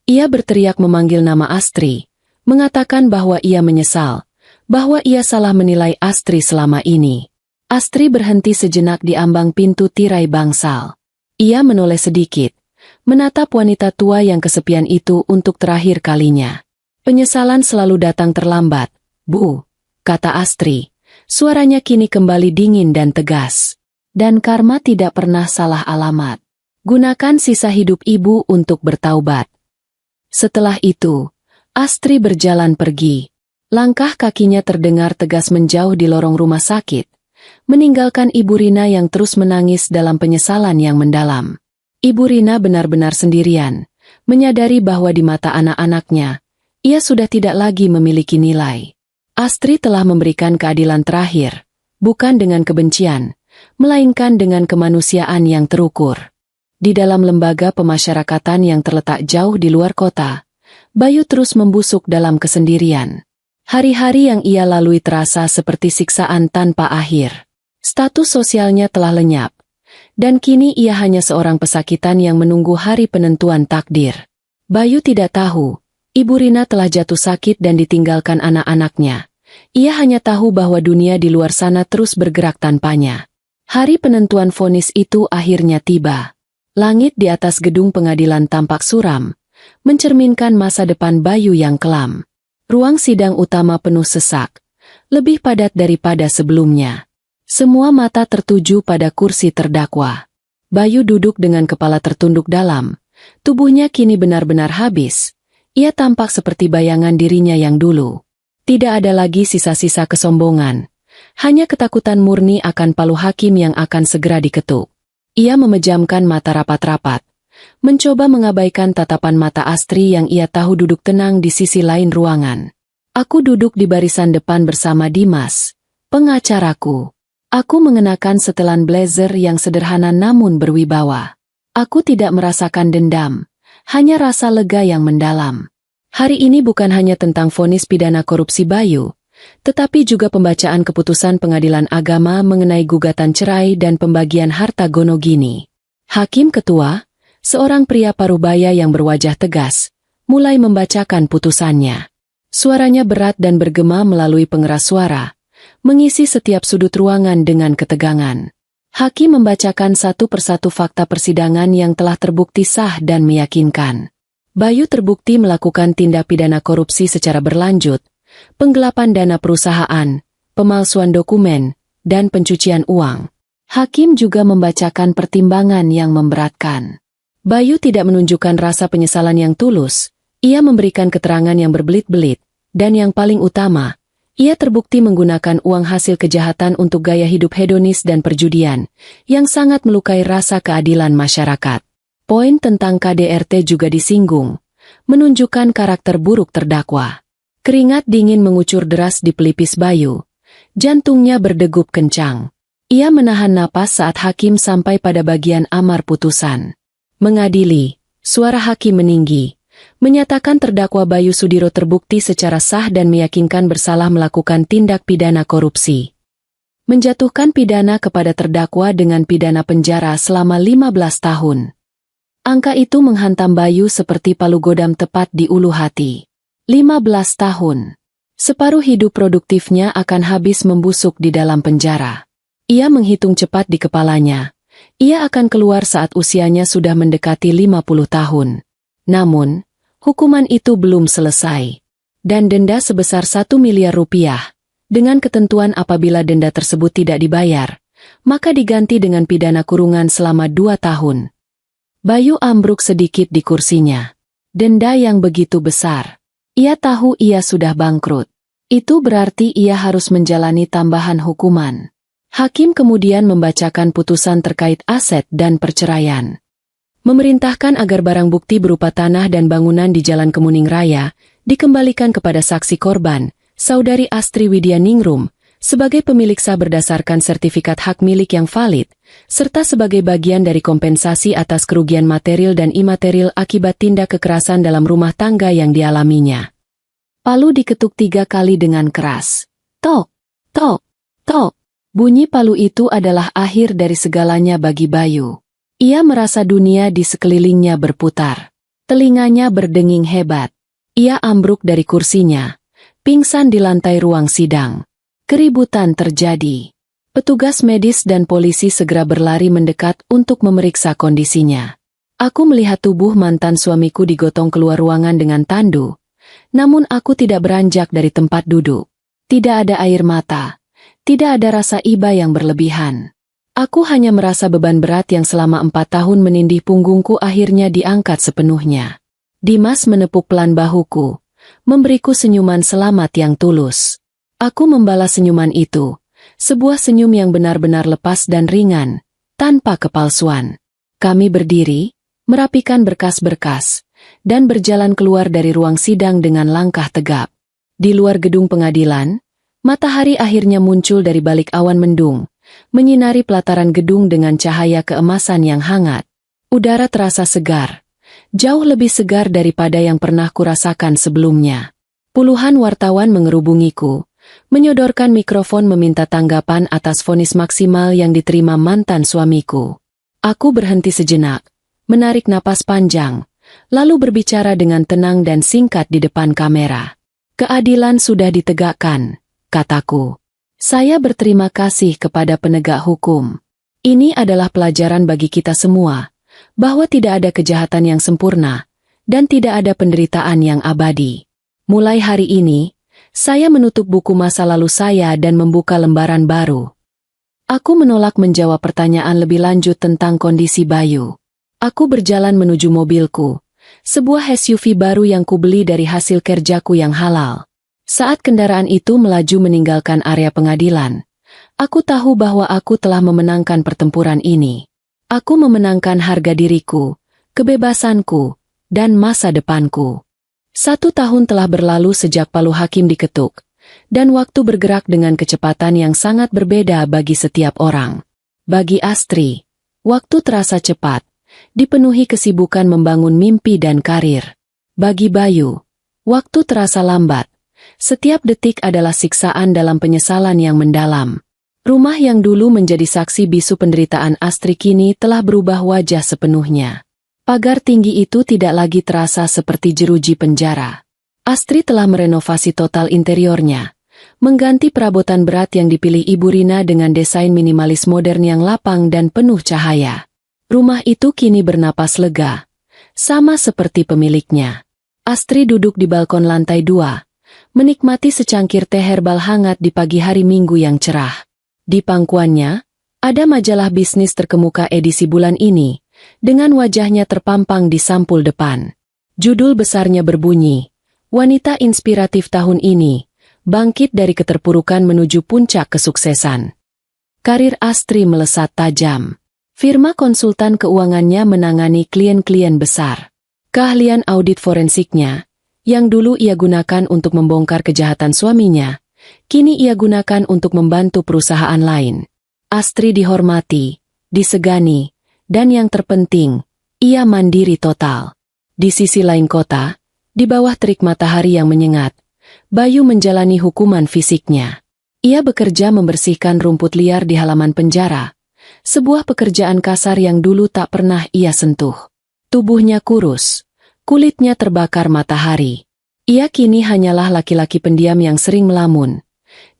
Ia berteriak memanggil nama Astri, mengatakan bahwa ia menyesal, bahwa ia salah menilai Astri selama ini. Astri berhenti sejenak di ambang pintu tirai bangsal. Ia menoleh sedikit, menatap wanita tua yang kesepian itu untuk terakhir kalinya. "Penyesalan selalu datang terlambat, Bu," kata Astri. Suaranya kini kembali dingin dan tegas. "Dan karma tidak pernah salah alamat. Gunakan sisa hidup Ibu untuk bertaubat." Setelah itu, Astri berjalan pergi. Langkah kakinya terdengar tegas menjauh di lorong rumah sakit, meninggalkan Ibu Rina yang terus menangis dalam penyesalan yang mendalam. Ibu Rina benar-benar sendirian, menyadari bahwa di mata anak-anaknya, ia sudah tidak lagi memiliki nilai. Astri telah memberikan keadilan terakhir, bukan dengan kebencian, melainkan dengan kemanusiaan yang terukur. Di dalam lembaga pemasyarakatan yang terletak jauh di luar kota, Bayu terus membusuk dalam kesendirian. Hari-hari yang ia lalui terasa seperti siksaan tanpa akhir. Status sosialnya telah lenyap, dan kini ia hanya seorang pesakitan yang menunggu hari penentuan takdir. Bayu tidak tahu, Ibu Rina telah jatuh sakit dan ditinggalkan anak-anaknya. Ia hanya tahu bahwa dunia di luar sana terus bergerak tanpanya. Hari penentuan vonis itu akhirnya tiba. Langit di atas gedung pengadilan tampak suram, mencerminkan masa depan Bayu yang kelam. Ruang sidang utama penuh sesak, lebih padat daripada sebelumnya. Semua mata tertuju pada kursi terdakwa. Bayu duduk dengan kepala tertunduk dalam. Tubuhnya kini benar-benar habis. Ia tampak seperti bayangan dirinya yang dulu. Tidak ada lagi sisa-sisa kesombongan. Hanya ketakutan murni akan palu hakim yang akan segera diketuk. Ia memejamkan mata rapat-rapat. Mencoba mengabaikan tatapan mata Astri yang ia tahu duduk tenang di sisi lain ruangan. Aku duduk di barisan depan bersama Dimas, pengacaraku. Aku mengenakan setelan blazer yang sederhana namun berwibawa. Aku tidak merasakan dendam, hanya rasa lega yang mendalam. Hari ini bukan hanya tentang vonis pidana korupsi Bayu, tetapi juga pembacaan keputusan pengadilan agama mengenai gugatan cerai dan pembagian harta Gonogini. Hakim Ketua, seorang pria parubaya yang berwajah tegas, mulai membacakan putusannya. Suaranya berat dan bergema melalui pengeras suara, mengisi setiap sudut ruangan dengan ketegangan. Hakim membacakan satu persatu fakta persidangan yang telah terbukti sah dan meyakinkan. Bayu terbukti melakukan tindak pidana korupsi secara berlanjut, penggelapan dana perusahaan, pemalsuan dokumen, dan pencucian uang. Hakim juga membacakan pertimbangan yang memberatkan. Bayu tidak menunjukkan rasa penyesalan yang tulus, ia memberikan keterangan yang berbelit-belit, dan yang paling utama, ia terbukti menggunakan uang hasil kejahatan untuk gaya hidup hedonis dan perjudian, yang sangat melukai rasa keadilan masyarakat. Poin tentang KDRT juga disinggung, menunjukkan karakter buruk terdakwa. Keringat dingin mengucur deras di pelipis Bayu. Jantungnya berdegup kencang. Ia menahan napas saat hakim sampai pada bagian amar putusan. Mengadili, suara hakim meninggi, menyatakan terdakwa Bayu Sudiro terbukti secara sah dan meyakinkan bersalah melakukan tindak pidana korupsi. Menjatuhkan pidana kepada terdakwa dengan pidana penjara selama 15 tahun. Angka itu menghantam Bayu seperti palu godam tepat di ulu hati. 15 tahun. Separuh hidup produktifnya akan habis membusuk di dalam penjara. Ia menghitung cepat di kepalanya. Ia akan keluar saat usianya sudah mendekati 50 tahun. Namun, hukuman itu belum selesai. Dan denda sebesar 1 miliar rupiah. Dengan ketentuan apabila denda tersebut tidak dibayar, maka diganti dengan pidana kurungan selama 2 tahun. Bayu ambruk sedikit di kursinya. Denda yang begitu besar. Ia tahu ia sudah bangkrut. Itu berarti ia harus menjalani tambahan hukuman. Hakim kemudian membacakan putusan terkait aset dan perceraian. Memerintahkan agar barang bukti berupa tanah dan bangunan di Jalan Kemuning Raya dikembalikan kepada saksi korban, Saudari Astri Widyaningrum, sebagai pemilik sah berdasarkan sertifikat hak milik yang valid, serta sebagai bagian dari kompensasi atas kerugian material dan imaterial akibat tindak kekerasan dalam rumah tangga yang dialaminya. Palu diketuk 3 kali dengan keras. Tok, tok, tok. Bunyi palu itu adalah akhir dari segalanya bagi Bayu. Ia merasa dunia di sekelilingnya berputar. Telinganya berdenging hebat. Ia ambruk dari kursinya. Pingsan di lantai ruang sidang. Keributan terjadi. Petugas medis dan polisi segera berlari mendekat untuk memeriksa kondisinya. Aku melihat tubuh mantan suamiku digotong keluar ruangan dengan tandu. Namun aku tidak beranjak dari tempat duduk. Tidak ada air mata. Tidak ada rasa iba yang berlebihan. Aku hanya merasa beban berat yang selama 4 tahun menindih punggungku akhirnya diangkat sepenuhnya. Dimas menepuk pelan bahuku, memberiku senyuman selamat yang tulus. Aku membalas senyuman itu, sebuah senyum yang benar-benar lepas dan ringan, tanpa kepalsuan. Kami berdiri, merapikan berkas-berkas, dan berjalan keluar dari ruang sidang dengan langkah tegap. Di luar gedung pengadilan, matahari akhirnya muncul dari balik awan mendung, menyinari pelataran gedung dengan cahaya keemasan yang hangat. Udara terasa segar, jauh lebih segar daripada yang pernah kurasakan sebelumnya. Puluhan wartawan mengerubungiku, menyodorkan mikrofon meminta tanggapan atas vonis maksimal yang diterima mantan suamiku. Aku berhenti sejenak, menarik napas panjang, lalu berbicara dengan tenang dan singkat di depan kamera. Keadilan sudah ditegakkan, kataku. Saya berterima kasih kepada penegak hukum. Ini adalah pelajaran bagi kita semua, bahwa tidak ada kejahatan yang sempurna, dan tidak ada penderitaan yang abadi. Mulai hari ini, saya menutup buku masa lalu saya dan membuka lembaran baru. Aku menolak menjawab pertanyaan lebih lanjut tentang kondisi Bayu. Aku berjalan menuju mobilku, sebuah SUV baru yang kubeli dari hasil kerjaku yang halal. Saat kendaraan itu melaju meninggalkan area pengadilan, aku tahu bahwa aku telah memenangkan pertempuran ini. Aku memenangkan harga diriku, kebebasanku, dan masa depanku. 1 tahun telah berlalu sejak palu hakim diketuk, dan waktu bergerak dengan kecepatan yang sangat berbeda bagi setiap orang. Bagi Astri, waktu terasa cepat, dipenuhi kesibukan membangun mimpi dan karir. Bagi Bayu, waktu terasa lambat. Setiap detik adalah siksaan dalam penyesalan yang mendalam. Rumah yang dulu menjadi saksi bisu penderitaan Astri kini telah berubah wajah sepenuhnya. Pagar tinggi itu tidak lagi terasa seperti jeruji penjara. Astri telah merenovasi total interiornya, mengganti perabotan berat yang dipilih Ibu Rina dengan desain minimalis modern yang lapang dan penuh cahaya. Rumah itu kini bernapas lega, sama seperti pemiliknya. Astri duduk di balkon lantai 2, menikmati secangkir teh herbal hangat di pagi hari Minggu yang cerah. Di pangkuannya, ada majalah bisnis terkemuka edisi bulan ini, dengan wajahnya terpampang di sampul depan. Judul besarnya berbunyi, "Wanita Inspiratif Tahun Ini, Bangkit dari Keterpurukan Menuju Puncak Kesuksesan." Karir Astri melesat tajam. Firma konsultan keuangannya menangani klien-klien besar. Keahlian audit forensiknya, yang dulu ia gunakan untuk membongkar kejahatan suaminya, kini ia gunakan untuk membantu perusahaan lain. Astri dihormati, disegani, dan yang terpenting, ia mandiri total. Di sisi lain kota, di bawah terik matahari yang menyengat, Bayu menjalani hukuman fisiknya. Ia bekerja membersihkan rumput liar di halaman penjara, sebuah pekerjaan kasar yang dulu tak pernah ia sentuh. Tubuhnya kurus, kulitnya terbakar matahari. Ia kini hanyalah laki-laki pendiam yang sering melamun.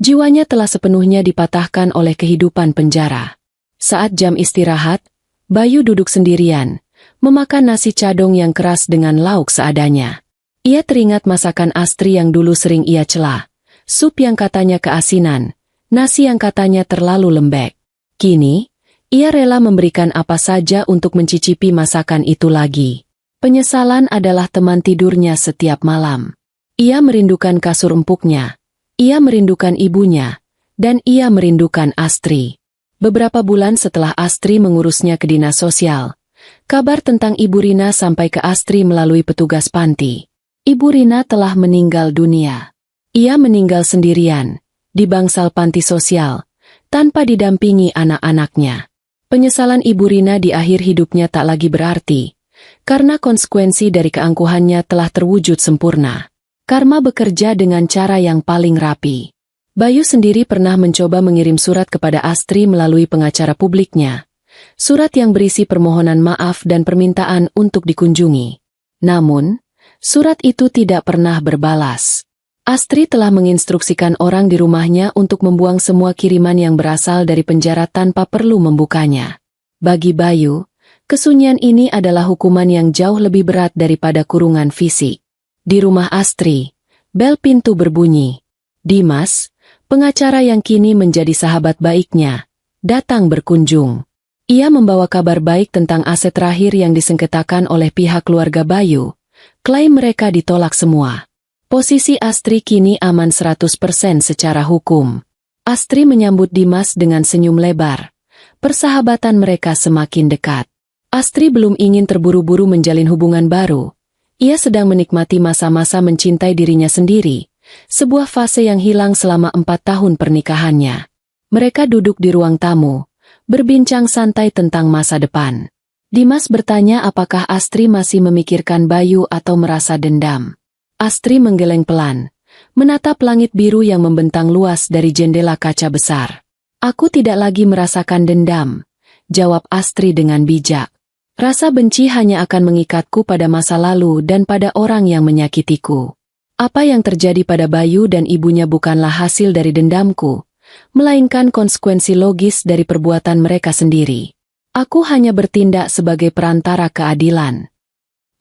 Jiwanya telah sepenuhnya dipatahkan oleh kehidupan penjara. Saat jam istirahat, Bayu duduk sendirian, memakan nasi cadong yang keras dengan lauk seadanya. Ia teringat masakan Astri yang dulu sering ia cela, sup yang katanya keasinan, nasi yang katanya terlalu lembek. Kini, ia rela memberikan apa saja untuk mencicipi masakan itu lagi. Penyesalan adalah teman tidurnya setiap malam. Ia merindukan kasur empuknya, ia merindukan ibunya, dan ia merindukan Astri. Beberapa bulan setelah Astri mengurusnya ke dinas sosial, kabar tentang Ibu Rina sampai ke Astri melalui petugas panti. Ibu Rina telah meninggal dunia. Ia meninggal sendirian, di bangsal panti sosial, tanpa didampingi anak-anaknya. Penyesalan Ibu Rina di akhir hidupnya tak lagi berarti, karena konsekuensi dari keangkuhannya telah terwujud sempurna. Karma bekerja dengan cara yang paling rapi. Bayu sendiri pernah mencoba mengirim surat kepada Astri melalui pengacara publiknya. Surat yang berisi permohonan maaf dan permintaan untuk dikunjungi. Namun, surat itu tidak pernah berbalas. Astri telah menginstruksikan orang di rumahnya untuk membuang semua kiriman yang berasal dari penjara tanpa perlu membukanya. Bagi Bayu, kesunyian ini adalah hukuman yang jauh lebih berat daripada kurungan fisik. Di rumah Astri, bel pintu berbunyi. Dimas, pengacara yang kini menjadi sahabat baiknya, datang berkunjung. Ia membawa kabar baik tentang aset terakhir yang disengketakan oleh pihak keluarga Bayu. Klaim mereka ditolak semua. Posisi Astri kini aman 100% secara hukum. Astri menyambut Dimas dengan senyum lebar. Persahabatan mereka semakin dekat. Astri belum ingin terburu-buru menjalin hubungan baru. Ia sedang menikmati masa-masa mencintai dirinya sendiri, sebuah fase yang hilang selama 4 tahun pernikahannya. Mereka duduk di ruang tamu, berbincang santai tentang masa depan. Dimas bertanya apakah Astri masih memikirkan Bayu atau merasa dendam. Astri menggeleng pelan, menatap langit biru yang membentang luas dari jendela kaca besar. "Aku tidak lagi merasakan dendam," jawab Astri dengan bijak. "Rasa benci hanya akan mengikatku pada masa lalu dan pada orang yang menyakitiku. Apa yang terjadi pada Bayu dan ibunya bukanlah hasil dari dendamku, melainkan konsekuensi logis dari perbuatan mereka sendiri. Aku hanya bertindak sebagai perantara keadilan."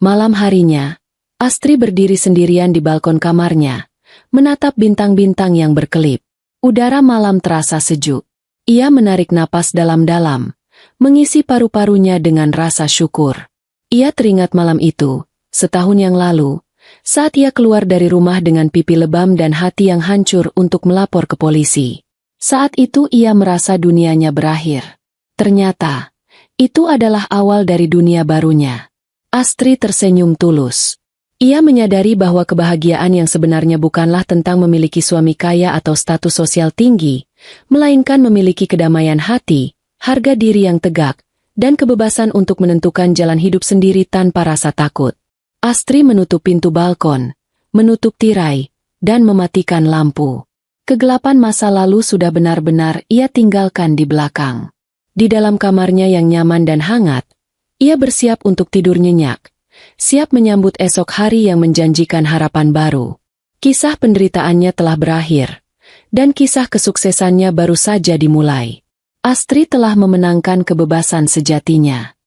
Malam harinya, Astri berdiri sendirian di balkon kamarnya, menatap bintang-bintang yang berkelip. Udara malam terasa sejuk. Ia menarik napas dalam-dalam, mengisi paru-parunya dengan rasa syukur. Ia teringat malam itu, setahun yang lalu, saat ia keluar dari rumah dengan pipi lebam dan hati yang hancur untuk melapor ke polisi. Saat itu ia merasa dunianya berakhir. Ternyata, itu adalah awal dari dunia barunya. Astri tersenyum tulus. Ia menyadari bahwa kebahagiaan yang sebenarnya bukanlah tentang memiliki suami kaya atau status sosial tinggi, melainkan memiliki kedamaian hati, harga diri yang tegak, dan kebebasan untuk menentukan jalan hidup sendiri tanpa rasa takut. Astri menutup pintu balkon, menutup tirai, dan mematikan lampu. Kegelapan masa lalu sudah benar-benar ia tinggalkan di belakang. Di dalam kamarnya yang nyaman dan hangat, ia bersiap untuk tidur nyenyak, siap menyambut esok hari yang menjanjikan harapan baru. Kisah penderitaannya telah berakhir, dan kisah kesuksesannya baru saja dimulai. Astri telah memenangkan kebebasan sejatinya.